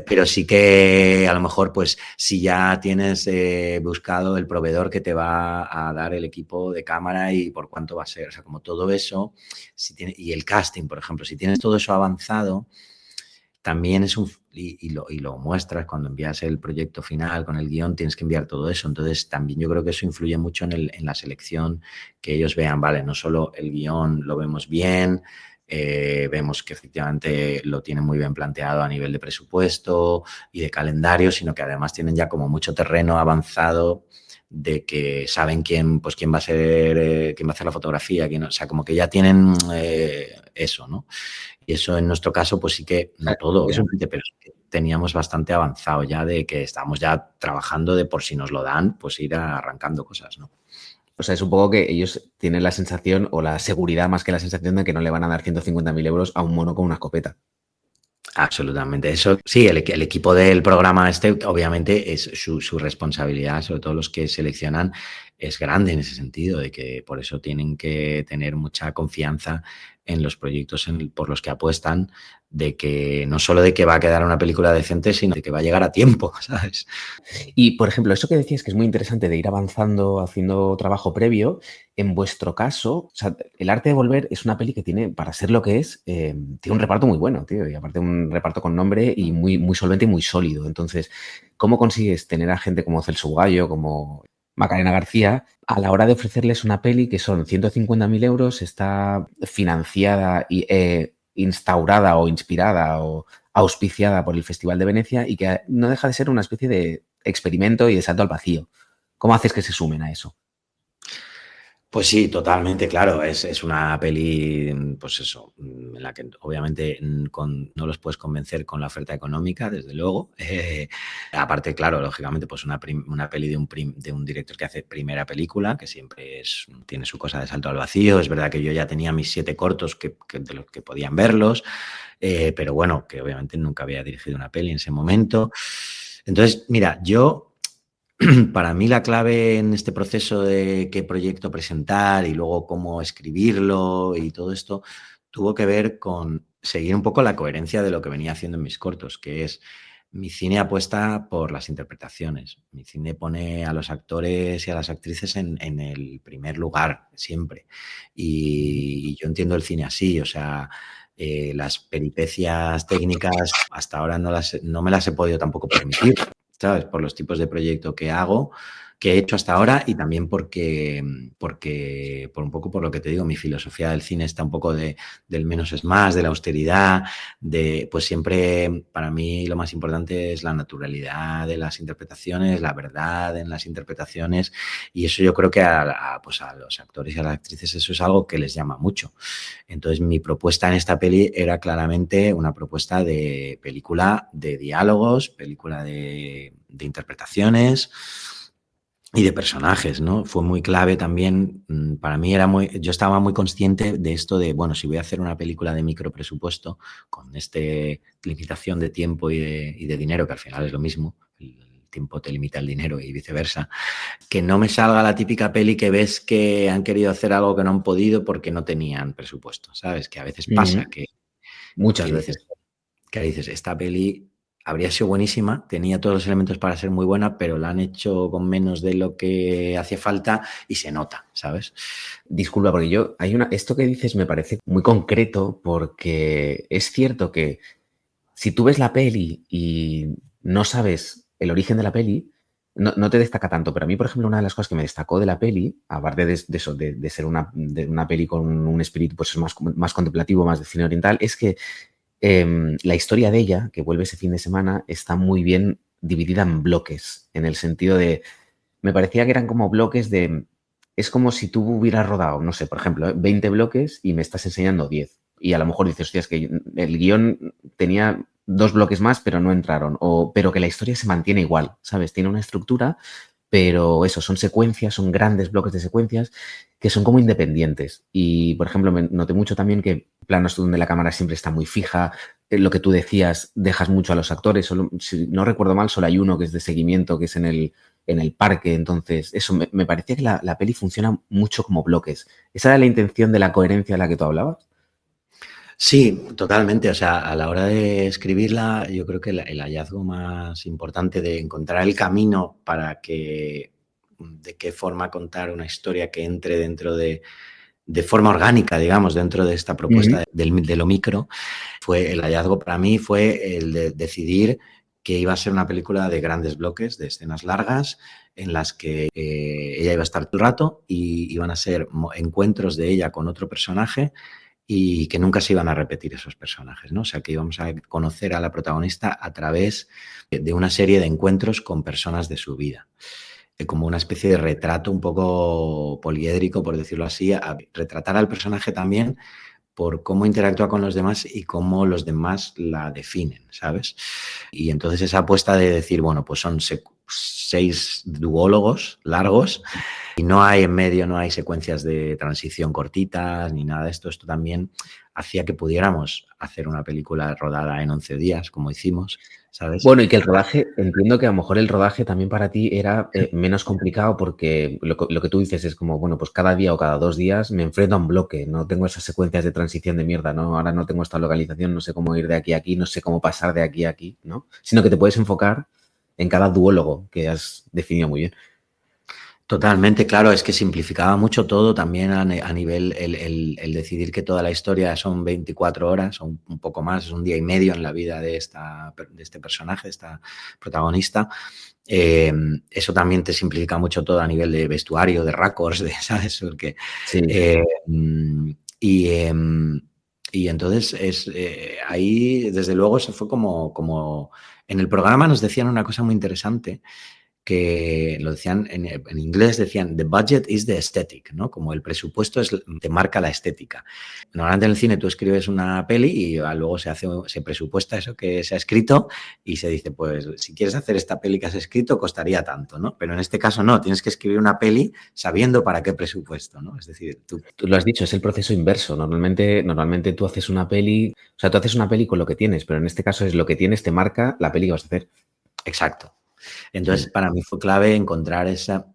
Pero sí que a lo mejor, pues, si ya tienes buscado el proveedor que te va a dar el equipo de cámara y por cuánto va a ser, o sea, como todo eso, y el casting, por ejemplo, si tienes todo eso avanzado, también es y lo muestras cuando envías el proyecto final con el guión, tienes que enviar todo eso. Entonces, también yo creo que eso influye mucho en la selección, que ellos vean, vale, no solo el guión lo vemos bien, vemos que efectivamente lo tienen muy bien planteado a nivel de presupuesto y de calendario, sino que además tienen ya como mucho terreno avanzado de que saben quién va a ser, quién va a hacer la fotografía, o sea, como que ya tienen eso, ¿no? Y eso en nuestro caso, pues sí que, no todo, obviamente, pero sí que teníamos bastante avanzado ya de que estábamos ya trabajando de por si nos lo dan, pues ir arrancando cosas, ¿no? O sea, es un poco que ellos tienen la sensación o la seguridad más que la sensación de que no le van a dar 150.000 euros a un mono con una escopeta. Absolutamente. Eso sí, el equipo del programa obviamente es su responsabilidad, sobre todo los que seleccionan, es grande en ese sentido, de que por eso tienen que tener mucha confianza en los proyectos por los que apuestan, de que no solo de que va a quedar una película decente, sino de que va a llegar a tiempo, ¿sabes? Y, por ejemplo, eso que decías que es muy interesante de ir avanzando, haciendo trabajo previo, en vuestro caso, o sea, El arte de volver es una peli que tiene, para ser lo que es, tiene un reparto muy bueno, tío, y aparte un reparto con nombre y muy, muy solvente y muy sólido. Entonces, ¿cómo consigues tener a gente como Celso Gallo, como Macarena García, a la hora de ofrecerles una peli que son 150.000 euros, está financiada y instaurada o inspirada o auspiciada por el Festival de Venecia y que no deja de ser una especie de experimento y de salto al vacío? ¿Cómo haces que se sumen a eso? Pues sí, totalmente, claro. Es una peli, pues eso, en la que obviamente no los puedes convencer con la oferta económica, desde luego. Aparte, claro, lógicamente, pues una peli de un director que hace primera película, que siempre tiene su cosa de salto al vacío. Es verdad que yo ya tenía mis 7 cortos de los que podían verlos, pero bueno, que obviamente nunca había dirigido una peli en ese momento. Entonces, mira, para mí la clave en este proceso de qué proyecto presentar y luego cómo escribirlo y todo esto tuvo que ver con seguir un poco la coherencia de lo que venía haciendo en mis cortos, que es mi cine apuesta por las interpretaciones. Mi cine pone a los actores y a las actrices en el primer lugar siempre. Y yo entiendo el cine así, o sea, las peripecias técnicas hasta ahora no me las he podido tampoco permitir, ¿sabes? Por los tipos de proyecto que he hecho hasta ahora y también por un poco por lo que te digo, mi filosofía del cine está un poco del menos es más, de la austeridad, pues siempre para mí lo más importante es la naturalidad de las interpretaciones, la verdad en las interpretaciones y eso yo creo que pues a los actores y a las actrices eso es algo que les llama mucho. Entonces, mi propuesta en esta peli era claramente una propuesta de película de diálogos, película de interpretaciones y de personajes, ¿no? Fue muy clave también, para mí yo estaba muy consciente de esto de, bueno, si voy a hacer una película de micropresupuesto con esta limitación de tiempo y de dinero, que al final es lo mismo, el tiempo te limita el dinero y viceversa, que no me salga la típica peli que ves que han querido hacer algo que no han podido porque no tenían presupuesto, ¿sabes? Que a veces pasa Muchas que veces. dices, esta peli habría sido buenísima, tenía todos los elementos para ser muy buena, pero la han hecho con menos de lo que hacía falta y se nota, ¿sabes? Disculpa, porque esto que dices me parece muy concreto porque es cierto que si tú ves la peli y no sabes el origen de la peli, no te destaca tanto. Pero a mí, por ejemplo, una de las cosas que me destacó de la peli, aparte de eso, de ser una peli con un espíritu pues, más contemplativo, más de cine oriental, es que la historia de ella, que vuelve ese fin de semana, está muy bien dividida en bloques, en el sentido de, me parecía que eran como bloques de, es como si tú hubieras rodado, no sé, por ejemplo, 20 bloques y me estás enseñando 10. Y a lo mejor dices, hostia, es que el guión tenía 2 bloques más, pero no entraron. Pero que la historia se mantiene igual, ¿sabes? Tiene una estructura, pero eso, son secuencias, son grandes bloques de secuencias que son como independientes. Y, por ejemplo, me noté mucho también que planos donde la cámara siempre está muy fija, lo que tú decías, dejas mucho a los actores. Si no recuerdo mal, solo hay uno que es de seguimiento, que es en el parque. Entonces, eso, me parecía que la peli funciona mucho como bloques. ¿Esa era la intención de la coherencia de la que tú hablabas? Sí, totalmente. O sea, a la hora de escribirla, yo creo que el hallazgo más importante de encontrar el camino para de qué forma contar una historia que entre dentro de forma orgánica, digamos, dentro de esta Ujú. propuesta de lo micro, el hallazgo para mí fue el de decidir que iba a ser una película de grandes bloques, de escenas largas, en las que ella iba a estar todo el rato y iban a ser encuentros de ella con otro personaje y que nunca se iban a repetir esos personajes, ¿no? O sea, que íbamos a conocer a la protagonista a través de una serie de encuentros con personas de su vida, como una especie de retrato un poco poliédrico, por decirlo así, a retratar al personaje también por cómo interactúa con los demás y cómo los demás la definen, ¿sabes? Y entonces esa apuesta de decir, bueno, pues son 6 duólogos largos y no hay en medio, no hay secuencias de transición cortitas ni nada de esto. Esto también hacía que pudiéramos hacer una película rodada en 11 días, como hicimos, ¿sabes? Bueno, y que el rodaje, entiendo que a lo mejor el rodaje también para ti era menos complicado porque lo que tú dices es como, bueno, pues cada día o cada 2 días me enfrento a un bloque, no tengo esas secuencias de transición de mierda, ¿no? Ahora no tengo esta localización, no sé cómo ir de aquí a aquí, no sé cómo pasar de aquí a aquí, ¿no? Sino que te puedes enfocar en cada duólogo que has definido muy bien. Totalmente, claro, es que simplificaba mucho todo también a nivel el decidir que toda la historia son 24 horas o un poco más, es un día y medio en la vida de este personaje, de esta protagonista. Eso también te simplifica mucho todo a nivel de vestuario, de raccords, ¿sabes? Porque, Sí. eh, y, y entonces ahí, desde luego, se fue como en el programa nos decían una cosa muy interesante que lo decían en inglés, decían the budget is the aesthetic, ¿no? Como el presupuesto te marca la estética. Normalmente en el cine tú escribes una peli y luego se presupuesta eso que se ha escrito y se dice, pues si quieres hacer esta peli que has escrito costaría tanto, ¿no? Pero en este caso no, tienes que escribir una peli sabiendo para qué presupuesto, ¿no? Es decir, tú lo has dicho, es el proceso inverso. Normalmente tú haces una peli, o sea, tú haces una peli con lo que tienes, pero en este caso es lo que tienes te marca la peli que vas a hacer. Exacto. Entonces, para mí fue clave encontrar esa...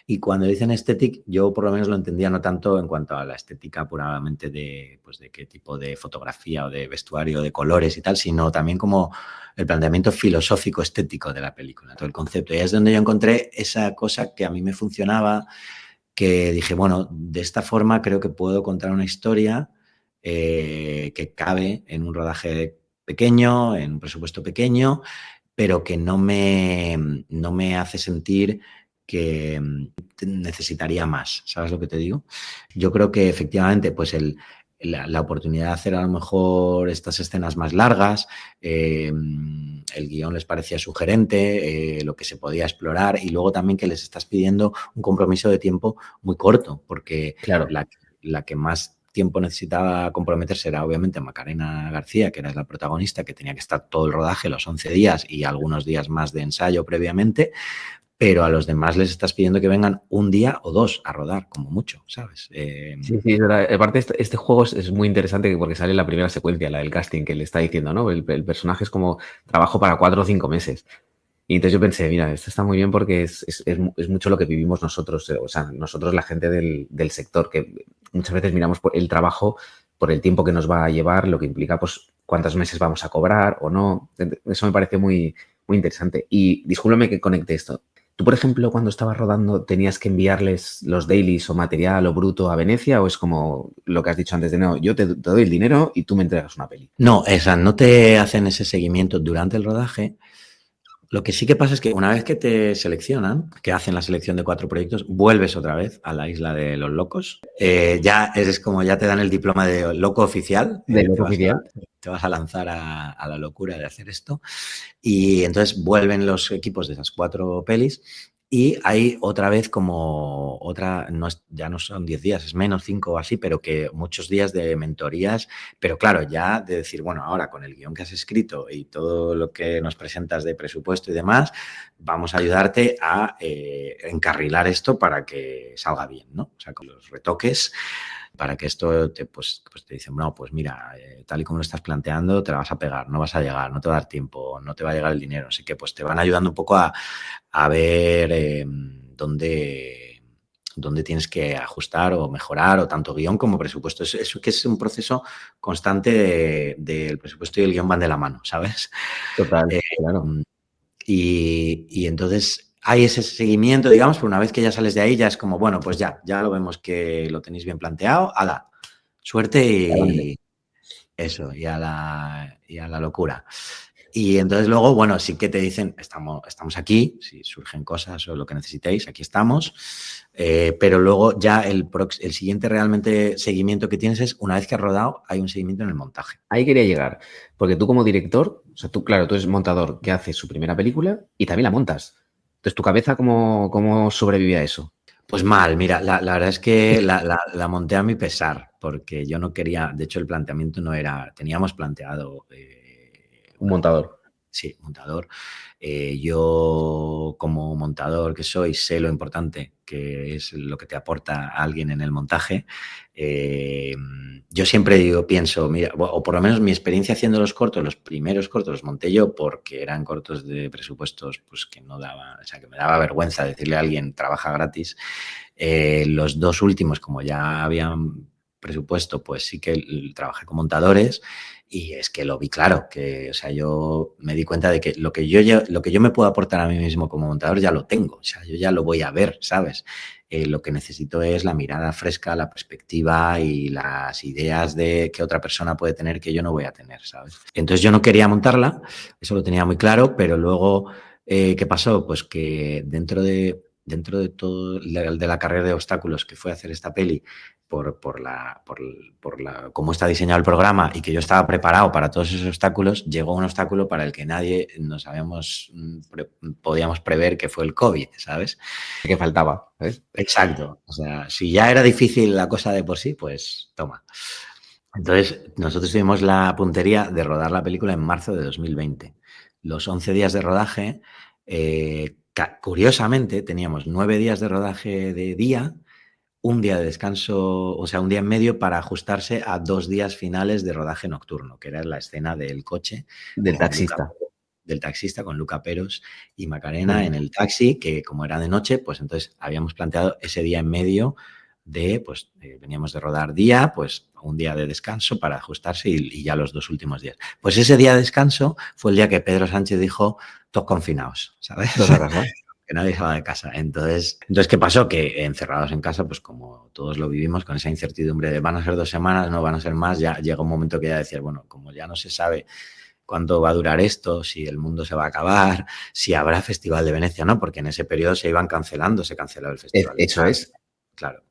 Y cuando dicen estética, yo por lo menos lo entendía no tanto en cuanto a la estética puramente de qué tipo de fotografía o de vestuario, de colores y tal, sino también como el planteamiento filosófico estético de la película, todo el concepto. Y es donde yo encontré esa cosa que a mí me funcionaba, que dije, bueno, de esta forma creo que puedo contar una historia que cabe en un rodaje pequeño, en un presupuesto pequeño, pero que no me hace sentir que necesitaría más. ¿Sabes lo que te digo? Yo creo que efectivamente, pues la oportunidad de hacer a lo mejor estas escenas más largas, el guión les parecía sugerente, lo que se podía explorar y luego también que les estás pidiendo un compromiso de tiempo muy corto, porque claro, la que más tiempo necesitaba comprometerse era obviamente Macarena García, que era la protagonista, que tenía que estar todo el rodaje, los 11 días y algunos días más de ensayo previamente, pero a los demás les estás pidiendo que vengan un día o dos a rodar, como mucho, ¿sabes? Sí, es verdad. Aparte, este juego es muy interesante porque sale en la primera secuencia, la del casting, que le está diciendo, ¿no? El personaje es como trabajo para 4 o 5 meses. Y entonces yo pensé, mira, esto está muy bien porque es mucho lo que vivimos nosotros, o sea, nosotros la gente del sector, que muchas veces miramos por el trabajo por el tiempo que nos va a llevar, lo que implica, pues, cuántos meses vamos a cobrar o no. Eso me parece muy, muy interesante. Y discúlpame que conecte esto. Tú, por ejemplo, cuando estabas rodando, ¿tenías que enviarles los dailies o material o bruto a Venecia? ¿O es como lo que has dicho antes de no, yo te doy el dinero y tú me entregas una peli? No, no te hacen ese seguimiento durante el rodaje. Lo que sí que pasa es que una vez que te seleccionan, que hacen la selección de 4 proyectos, vuelves otra vez a la isla de los locos. Ya eres como, ya te dan el diploma de loco oficial. ¿De loco oficial? Te vas a lanzar a la locura de hacer esto. Y entonces vuelven los equipos de esas 4 pelis y hay otra vez como otra, ya no son 10 días, es menos 5 o así, pero que muchos días de mentorías, pero claro, ya de decir, bueno, ahora con el guión que has escrito y todo lo que nos presentas de presupuesto y demás, vamos a ayudarte a encarrilar esto para que salga bien, ¿no? O sea, con los retoques para que esto pues te dicen, no, pues mira, tal y como lo estás planteando, te la vas a pegar, no vas a llegar, no te va a dar tiempo, no te va a llegar el dinero. Así que pues te van ayudando un poco a ver dónde tienes que ajustar o mejorar, o tanto guión como presupuesto. Eso que es un proceso constante del presupuesto y el guión van de la mano, ¿sabes? Total, claro. Y entonces hay ese seguimiento, digamos, pero una vez que ya sales de ahí, ya es como, bueno, pues ya lo vemos que lo tenéis bien planteado. ¡Hala! Suerte y eso, y a la locura. Y entonces luego, bueno, sí que te dicen, estamos aquí, si surgen cosas o lo que necesitéis, aquí estamos. Pero luego ya el siguiente realmente seguimiento que tienes es, una vez que has rodado, hay un seguimiento en el montaje. Ahí quería llegar, porque tú como director, o sea, tú, claro, tú eres montador que hace su primera película y también la montas. Entonces, ¿tu cabeza cómo sobrevive a eso? Pues mal, mira, la verdad es que la monté a mi pesar, porque yo no quería, de hecho el planteamiento no era, teníamos planteado... Un montador. Sí, montador. Yo como montador que soy sé lo importante que es lo que te aporta alguien en el montaje. Yo siempre pienso, mira, o por lo menos mi experiencia haciendo los cortos, los primeros cortos los monté yo porque eran cortos de presupuestos pues que no daba, o sea, que me daba vergüenza decirle a alguien trabaja gratis. Los 2 últimos, como ya habían presupuesto, pues sí que trabajé con montadores. Y es que lo vi claro, que, o sea, yo me di cuenta de que lo que yo me puedo aportar a mí mismo como montador ya lo tengo, o sea, yo ya lo voy a ver, ¿sabes? Lo que necesito es la mirada fresca, la perspectiva y las ideas de que otra persona puede tener que yo no voy a tener, ¿sabes? Entonces yo no quería montarla, eso lo tenía muy claro, pero luego, ¿qué pasó? Pues que dentro de dentro de todo de la carrera de obstáculos que fue hacer esta peli, cómo está diseñado el programa y que yo estaba preparado para todos esos obstáculos, llegó un obstáculo para el que nadie podíamos prever, que fue el COVID, ¿sabes? Que faltaba, ¿sabes? Exacto. O sea, si ya era difícil la cosa de por sí, pues toma. Entonces, nosotros tuvimos la puntería de rodar la película en marzo de 2020. Los 11 días de rodaje, curiosamente, teníamos 9 días de rodaje de día, un día de descanso, o sea, un día en medio para ajustarse a 2 días finales de rodaje nocturno, que era la escena del coche Del taxista. del taxista con Luca Peros y Macarena en el taxi, que como era de noche, pues entonces habíamos planteado ese día en medio pues veníamos de rodar día, pues un día de descanso para ajustarse y ya los 2 últimos días. Pues ese día de descanso fue el día que Pedro Sánchez dijo, todos confinados, ¿sabes? Que nadie se va de casa. Entonces, ¿qué pasó? Que encerrados en casa, pues como todos lo vivimos, con esa incertidumbre de van a ser 2 semanas, no van a ser más, ya llega un momento que ya decías, bueno, como ya no se sabe cuánto va a durar esto, si el mundo se va a acabar, si habrá Festival de Venecia, ¿no? Porque en ese periodo se iban cancelando, se canceló el Festival. Eso es. Claro.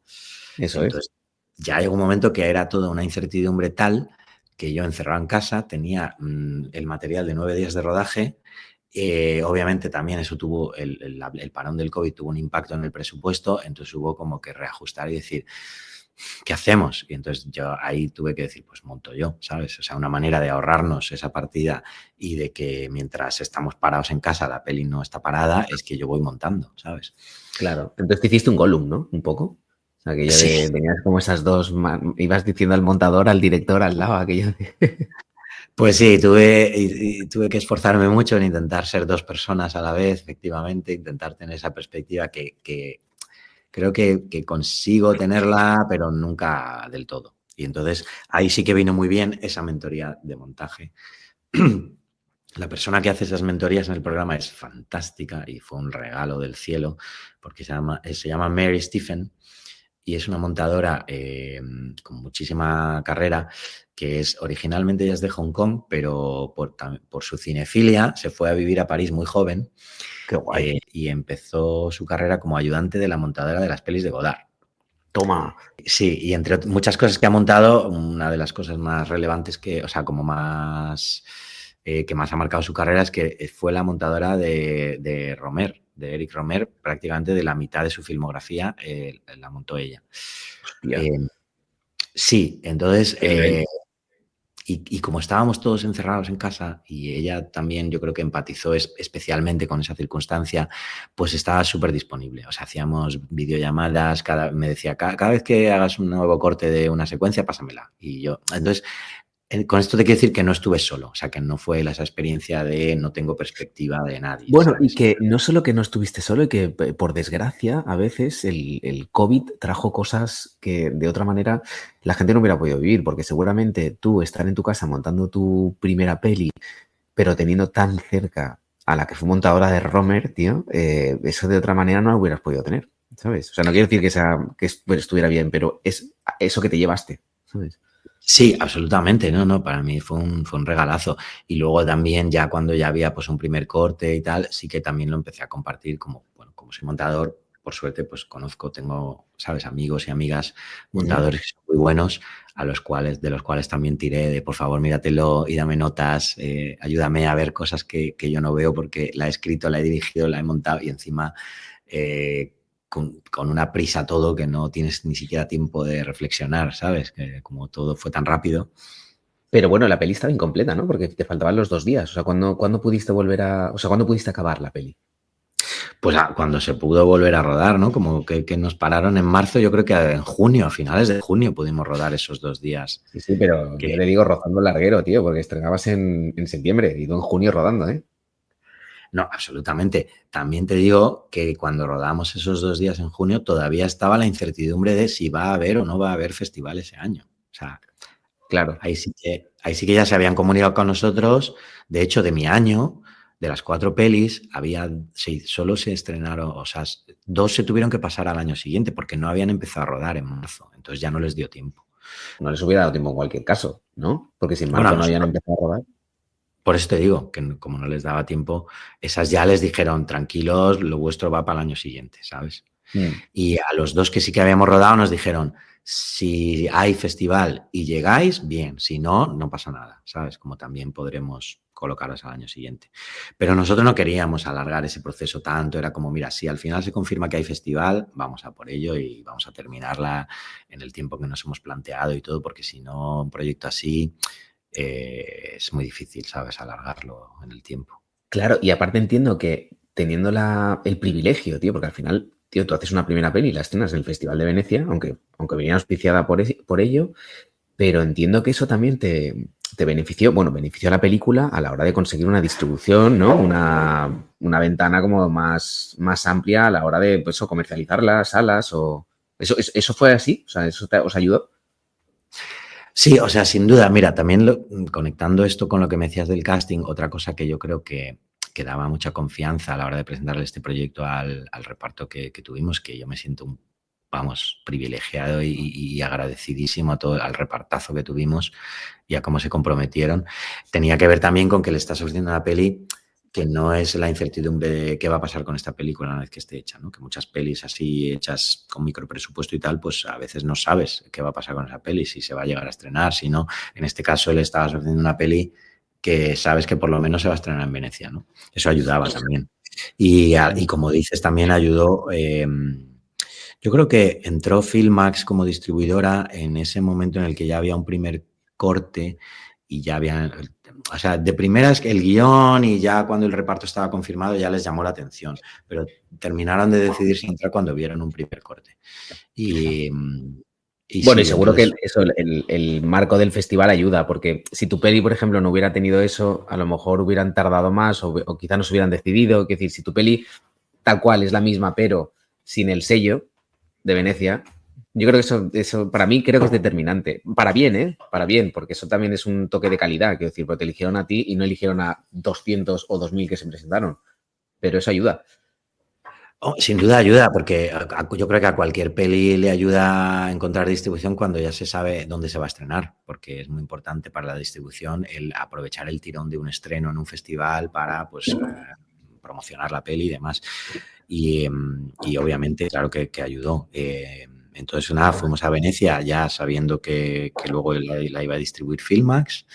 Eso Entonces, ya llegó un momento que era toda una incertidumbre tal que yo encerrado en casa tenía el material de 9 días de rodaje. Obviamente también eso tuvo, el parón del COVID tuvo un impacto en el presupuesto, entonces hubo como que reajustar y decir, ¿qué hacemos? Y entonces yo ahí tuve que decir, pues monto yo, ¿sabes? O sea, una manera de ahorrarnos esa partida y de que mientras estamos parados en casa la peli no está parada, es que yo voy montando, ¿sabes? Claro. Entonces te hiciste un Gollum, ¿no? Un poco. O sea, aquello Sí. tenías como esas dos, ibas diciendo al montador, al director al lado, aquello de... Pues sí, tuve que esforzarme mucho en intentar ser 2 personas a la vez, efectivamente, intentar tener esa perspectiva que creo que consigo tenerla, pero nunca del todo. Y entonces ahí sí que vino muy bien esa mentoría de montaje. La persona que hace esas mentorías en el programa es fantástica y fue un regalo del cielo, porque se llama Mary Stephen y es una montadora con muchísima carrera, que originalmente ella es de Hong Kong, pero por su cinefilia se fue a vivir a París muy joven. Qué guay. Y empezó su carrera como ayudante de la montadora de las pelis de Godard. Toma. Sí, y entre muchas cosas que ha montado, una de las cosas más relevantes que más ha marcado su carrera es que fue la montadora de Romer, de Eric Romer, prácticamente de la mitad de su filmografía la montó ella. Sí, entonces, y como estábamos todos encerrados en casa y ella también yo creo que empatizó especialmente con esa circunstancia, pues estaba súper disponible. O sea, hacíamos videollamadas, me decía, cada vez que hagas un nuevo corte de una secuencia, pásamela. Y yo, entonces, con esto te quiero decir que no estuve solo, o sea, que no fue esa experiencia de no tengo perspectiva de nadie. Bueno, ¿sabes? y que no solo que no estuviste solo, y que por desgracia a veces el COVID trajo cosas que de otra manera la gente no hubiera podido vivir, porque seguramente tú estar en tu casa montando tu primera peli, pero teniendo tan cerca a la que fue montadora de Romer, tío, eso de otra manera no lo hubieras podido tener, ¿sabes? O sea, no quiero decir que estuviera bien, pero es eso que te llevaste, ¿sabes? Sí, absolutamente, no, para mí fue un regalazo. Y luego también ya cuando ya había pues un primer corte y tal, sí que también lo empecé a compartir como soy montador, por suerte pues tengo, sabes, amigos y amigas montadores que son muy buenos, de los cuales también tiré de por favor míratelo y dame notas, ayúdame a ver cosas que yo no veo porque la he escrito, la he dirigido, la he montado y encima con una prisa todo que no tienes ni siquiera tiempo de reflexionar, ¿sabes? Que como todo fue tan rápido. Pero bueno, la peli estaba incompleta, ¿no? Porque te faltaban los 2 días. O sea, ¿cuándo pudiste cuándo pudiste acabar la peli? Pues cuando se pudo volver a rodar, ¿no? Como que nos pararon en marzo, yo creo que en junio, a finales de junio pudimos rodar esos 2 días. Sí, pero yo te digo rozando el larguero, tío, porque estrenabas en septiembre y tú en junio rodando, ¿eh? No, absolutamente. También te digo que cuando rodamos esos 2 días en junio todavía estaba la incertidumbre de si va a haber o no va a haber festival ese año. O sea, claro. Ahí sí que ya se habían comunicado con nosotros. De hecho, de mi año, de las 4 pelis, solo se estrenaron, o sea, 2 se tuvieron que pasar al año siguiente porque no habían empezado a rodar en marzo. Entonces ya no les dio tiempo. No les hubiera dado tiempo en cualquier caso, ¿no? Porque si en marzo Bueno, no habían empezado a rodar. Por eso te digo que como no les daba tiempo, esas ya les dijeron, tranquilos, lo vuestro va para el año siguiente, ¿sabes? Mm. Y a los 2 que sí que habíamos rodado nos dijeron, si hay festival y llegáis, bien, si no, no pasa nada, ¿sabes? Como también podremos colocaros al año siguiente. Pero nosotros no queríamos alargar ese proceso tanto, era como, mira, si al final se confirma que hay festival, vamos a por ello y vamos a terminarla en el tiempo que nos hemos planteado y todo, porque si no, un proyecto así es muy difícil, ¿sabes? Alargarlo en el tiempo. Claro, y aparte entiendo que teniendo el privilegio, tío, porque al final, tío, tú haces una primera peli y la estrenas en el Festival de Venecia, aunque venía auspiciada por ello, pero entiendo que eso también te benefició, bueno, benefició a la película a la hora de conseguir una distribución, ¿no? Una ventana como más amplia a la hora de, pues, comercializar las salas o... ¿Eso fue así? O sea, ¿eso os ayudó? Sí, o sea, sin duda, mira, también conectando esto con lo que me decías del casting, otra cosa que yo creo que daba mucha confianza a la hora de presentarle este proyecto al reparto que tuvimos, que yo me siento vamos, privilegiado y agradecidísimo a todo, al repartazo que tuvimos y a cómo se comprometieron, tenía que ver también con que le estás ofreciendo una peli que no es la incertidumbre de qué va a pasar con esta película una vez que esté hecha, ¿no? Que muchas pelis así hechas con micropresupuesto y tal, pues a veces no sabes qué va a pasar con esa peli, si se va a llegar a estrenar, si no. En este caso, él estaba ofreciendo una peli que sabes que por lo menos se va a estrenar en Venecia, ¿no? Eso ayudaba también. Y como dices, también ayudó. Yo creo que entró Filmax como distribuidora en ese momento en el que ya había un primer corte y ya había, o sea, de primeras el guión y ya cuando el reparto estaba confirmado ya les llamó la atención, pero terminaron de decidir si entrar cuando vieron un primer corte. Y, y Bueno, y sí, seguro que entonces, el marco del festival ayuda, porque si tu peli, por ejemplo, no hubiera tenido eso, a lo mejor hubieran tardado más o quizá no se hubieran decidido. Es decir, si tu peli tal cual es la misma, pero sin el sello de Venecia, yo creo que eso para mí creo que es determinante. Para bien, ¿eh? Para bien, porque eso también es un toque de calidad, quiero decir, porque te eligieron a ti y no eligieron a 200 o 2000 que se presentaron. Pero eso ayuda. sin duda ayuda, porque yo creo que a cualquier peli le ayuda a encontrar distribución cuando ya se sabe dónde se va a estrenar, porque es muy importante para la distribución el aprovechar el tirón de un estreno en un festival para pues promocionar la peli y demás. Y obviamente, claro que ayudó. Entonces, nada, fuimos a Venecia ya sabiendo que luego la iba a distribuir Filmax.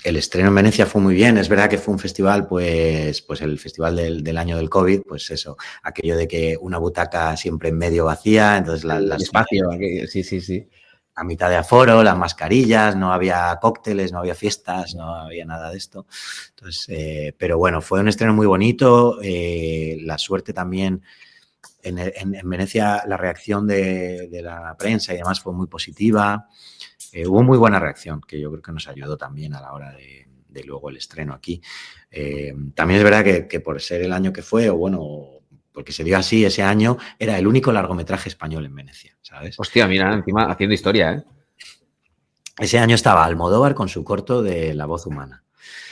El estreno en Venecia fue muy bien, es verdad que fue un festival, pues el festival del año del COVID, pues eso, aquello de que una butaca siempre en medio vacía, entonces El espacio, sí, sí, sí. a mitad de aforo, las mascarillas, no había cócteles, no había fiestas, no había nada de esto. Entonces, pero bueno, fue un estreno muy bonito, la suerte también en Venecia la reacción de la prensa y demás fue muy positiva. Hubo muy buena reacción, que yo creo que nos ayudó también a la hora de luego el estreno aquí. También es verdad que por ser el año que fue, o bueno, porque se dio así ese año, era el único largometraje español en Venecia, ¿sabes? Hostia, mira, encima haciendo historia, ¿eh? Ese año estaba Almodóvar con su corto de La voz humana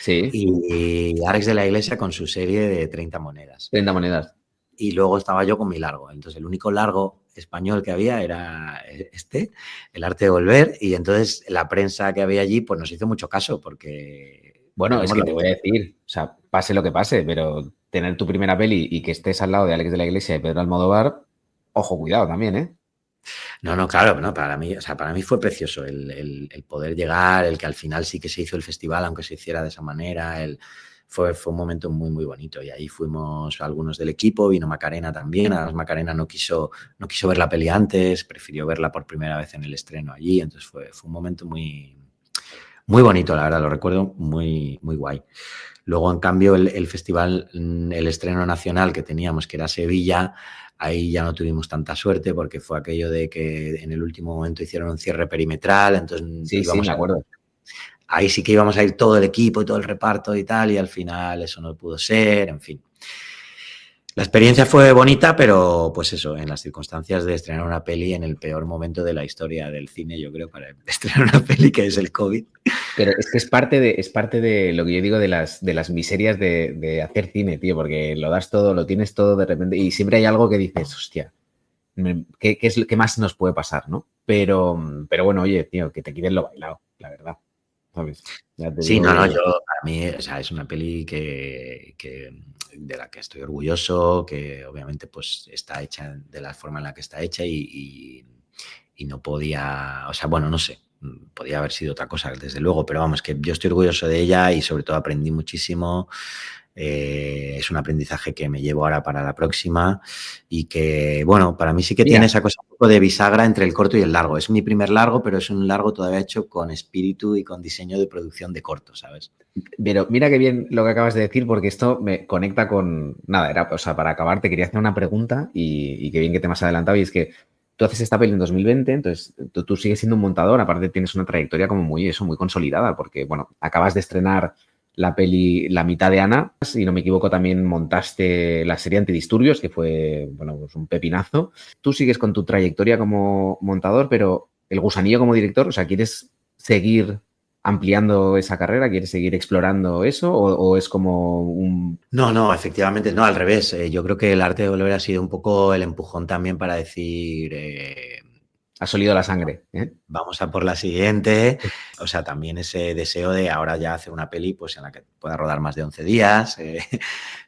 Sí, y Alex de la Iglesia con su serie de 30 monedas. 30 monedas. Y luego estaba yo con mi largo. Entonces, el único largo español que había era El arte de volver, y entonces la prensa que había allí pues nos hizo mucho caso porque Bueno, es tuvimos que la te voy a decir, o sea, pase lo que pase, pero tener tu primera peli y que estés al lado de Alex de la Iglesia y Pedro Almodóvar, ojo, cuidado también, ¿eh? No, no, claro, no, para mí, o sea, para mí fue precioso el poder llegar, el que al final sí que se hizo el festival, aunque se hiciera de esa manera, fue un momento muy, muy bonito. Y ahí fuimos algunos del equipo, vino Macarena también. Además, Macarena no quiso ver la peli antes, prefirió verla por primera vez en el estreno allí. Entonces fue un momento muy, muy bonito, la verdad, lo recuerdo muy, muy guay. Luego, en cambio, el festival, el estreno nacional que teníamos, que era Sevilla, ahí ya no tuvimos tanta suerte porque fue aquello de que en el último momento hicieron un cierre perimetral, entonces Sí, sí, me acuerdo. ahí sí que íbamos a ir todo el equipo y todo el reparto y tal, y al final eso no pudo ser, en fin. La experiencia fue bonita, pero pues eso, en las circunstancias de estrenar una peli en el peor momento de la historia del cine, yo creo, para estrenar una peli que es el COVID. Pero es que es parte de lo que yo digo de las miserias de hacer cine, tío, porque lo das todo, lo tienes todo de repente y siempre hay algo que dices, hostia, ¿qué más nos puede pasar, no? Pero bueno, oye, tío, que te quiten lo bailado, la verdad. ¿sabes? Ya te Sí, digo no, que... yo, para mí, o sea, es una peli de la que estoy orgulloso, que obviamente pues está hecha de la forma en la que está hecha y no podía, o sea, bueno, no sé, podía haber sido otra cosa, desde luego, pero vamos, que yo estoy orgulloso de ella y sobre todo aprendí muchísimo. Es un aprendizaje que me llevo ahora para la próxima y que, bueno, para mí sí que tiene esa cosa un poco de bisagra entre el corto y el largo. Es mi primer largo, pero es un largo todavía hecho con espíritu y con diseño de producción de corto, ¿sabes? Pero mira qué bien lo que acabas de decir, porque esto me conecta con... Nada, era, o sea, para acabar te quería hacer una pregunta y qué bien que te me has adelantado, y es que tú haces esta peli en 2020, entonces tú sigues siendo un montador, aparte tienes una trayectoria como muy consolidada, porque, bueno, acabas de estrenar la peli La mitad de Ana, si no me equivoco también montaste la serie Antidisturbios, que fue, bueno, pues un pepinazo. Tú sigues con tu trayectoria como montador, pero el gusanillo como director, o sea, ¿quieres seguir ampliando esa carrera? ¿Quieres seguir explorando eso o es como un... No, efectivamente, no, al revés. Yo creo que el arte de volver ha sido un poco el empujón también para decir, Has olido la sangre, ¿eh? vamos a por la siguiente. O sea, también ese deseo de ahora ya hacer una peli pues en la que pueda rodar más de 11 días,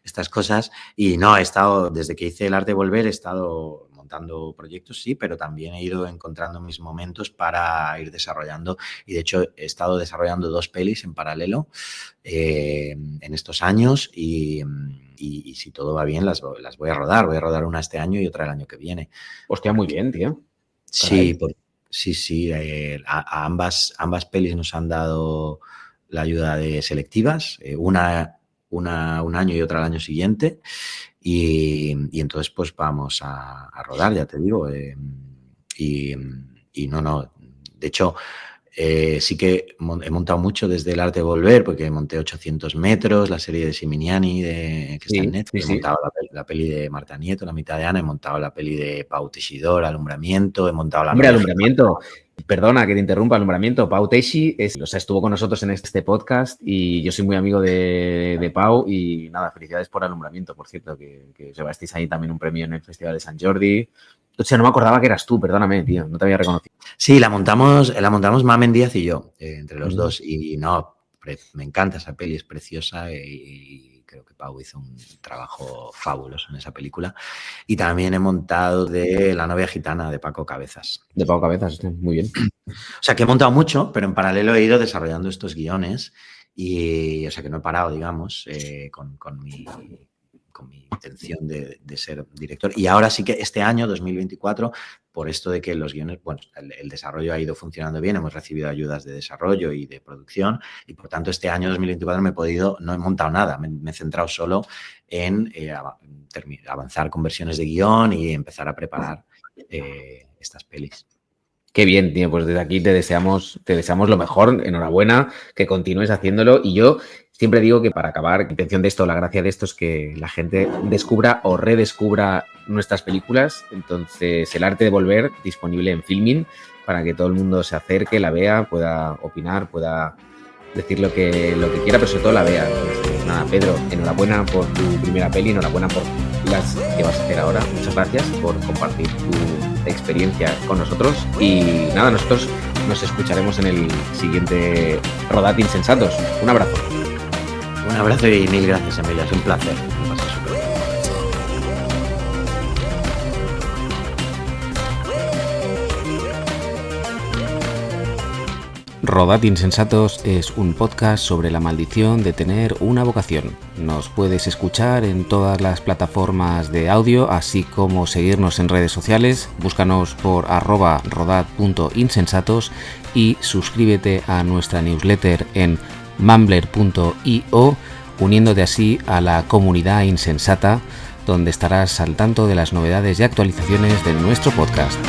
estas cosas. Y no, he estado, desde que hice el arte de volver, he estado montando proyectos, sí, pero también he ido encontrando mis momentos para ir desarrollando. Y de hecho he estado desarrollando 2 pelis en paralelo en estos años y si todo va bien las voy a rodar. Voy a rodar una este año y otra el año que viene. Hostia, muy bien, tío. Sí, Caray. sí, a ambas pelis nos han dado la ayuda de selectivas, una un año y otra al año siguiente, y entonces pues vamos a rodar, ya te digo, y no, de hecho sí que he montado mucho desde el arte de volver, porque monté 800 metros, la serie de Siminiani que está en Sí, sí, Netflix, he sí. montado la peli de Marta Nieto, La mitad de Ana, he montado la peli de Pau Teixidor, Alumbramiento, he montado La Hombre, novia gitana. Alumbramiento. Perdona que te interrumpa, Alumbramiento. Pau Teixi o sea, estuvo con nosotros en este podcast y yo soy muy amigo de Pau y nada, felicidades por Alumbramiento, por cierto, que os llevasteis ahí también un premio en el Festival de San Jordi. O sea, no me acordaba que eras tú, perdóname, tío, no te había reconocido. Sí, la montamos Mamen Díaz y yo, entre los Mm. dos, y no, me encanta esa peli, es preciosa y creo que Pau hizo un trabajo fabuloso en esa película. Y también he montado de La novia gitana de Paco Cabezas. De Pau Cabezas, hostia, muy bien. O sea, que he montado mucho, pero en paralelo he ido desarrollando estos guiones y, o sea, que no he parado, digamos, con mi intención de ser director. Y ahora sí que este año, 2024, por esto de que los guiones, bueno, el desarrollo ha ido funcionando bien, hemos recibido ayudas de desarrollo y de producción y por tanto este año 2024 no he montado nada, me he centrado solo en avanzar con versiones de guión y empezar a preparar estas pelis. Qué bien, tío, pues desde aquí te deseamos lo mejor, enhorabuena, que continúes haciéndolo. Y yo siempre digo que para acabar, la intención de esto, la gracia de esto es que la gente descubra o redescubra nuestras películas. Entonces, El arte de volver, disponible en Filmin, para que todo el mundo se acerque, la vea, pueda opinar, pueda decir lo que quiera, pero sobre todo la vea. Entonces, nada, Pedro, enhorabuena por tu primera peli, enhorabuena por las que vas a hacer ahora. Muchas gracias por compartir tu experiencia con nosotros y nada, nosotros nos escucharemos en el siguiente Rodad Insensatos. Un abrazo. Un abrazo y mil gracias, Emilia, es un placer. Me pasa súper bien. Rodad Insensatos es un podcast sobre la maldición de tener una vocación. Nos puedes escuchar en todas las plataformas de audio, así como seguirnos en redes sociales. Búscanos por @rodad.insensatos y suscríbete a nuestra newsletter en mumbler.io, uniéndote así a la comunidad insensata, donde estarás al tanto de las novedades y actualizaciones de nuestro podcast.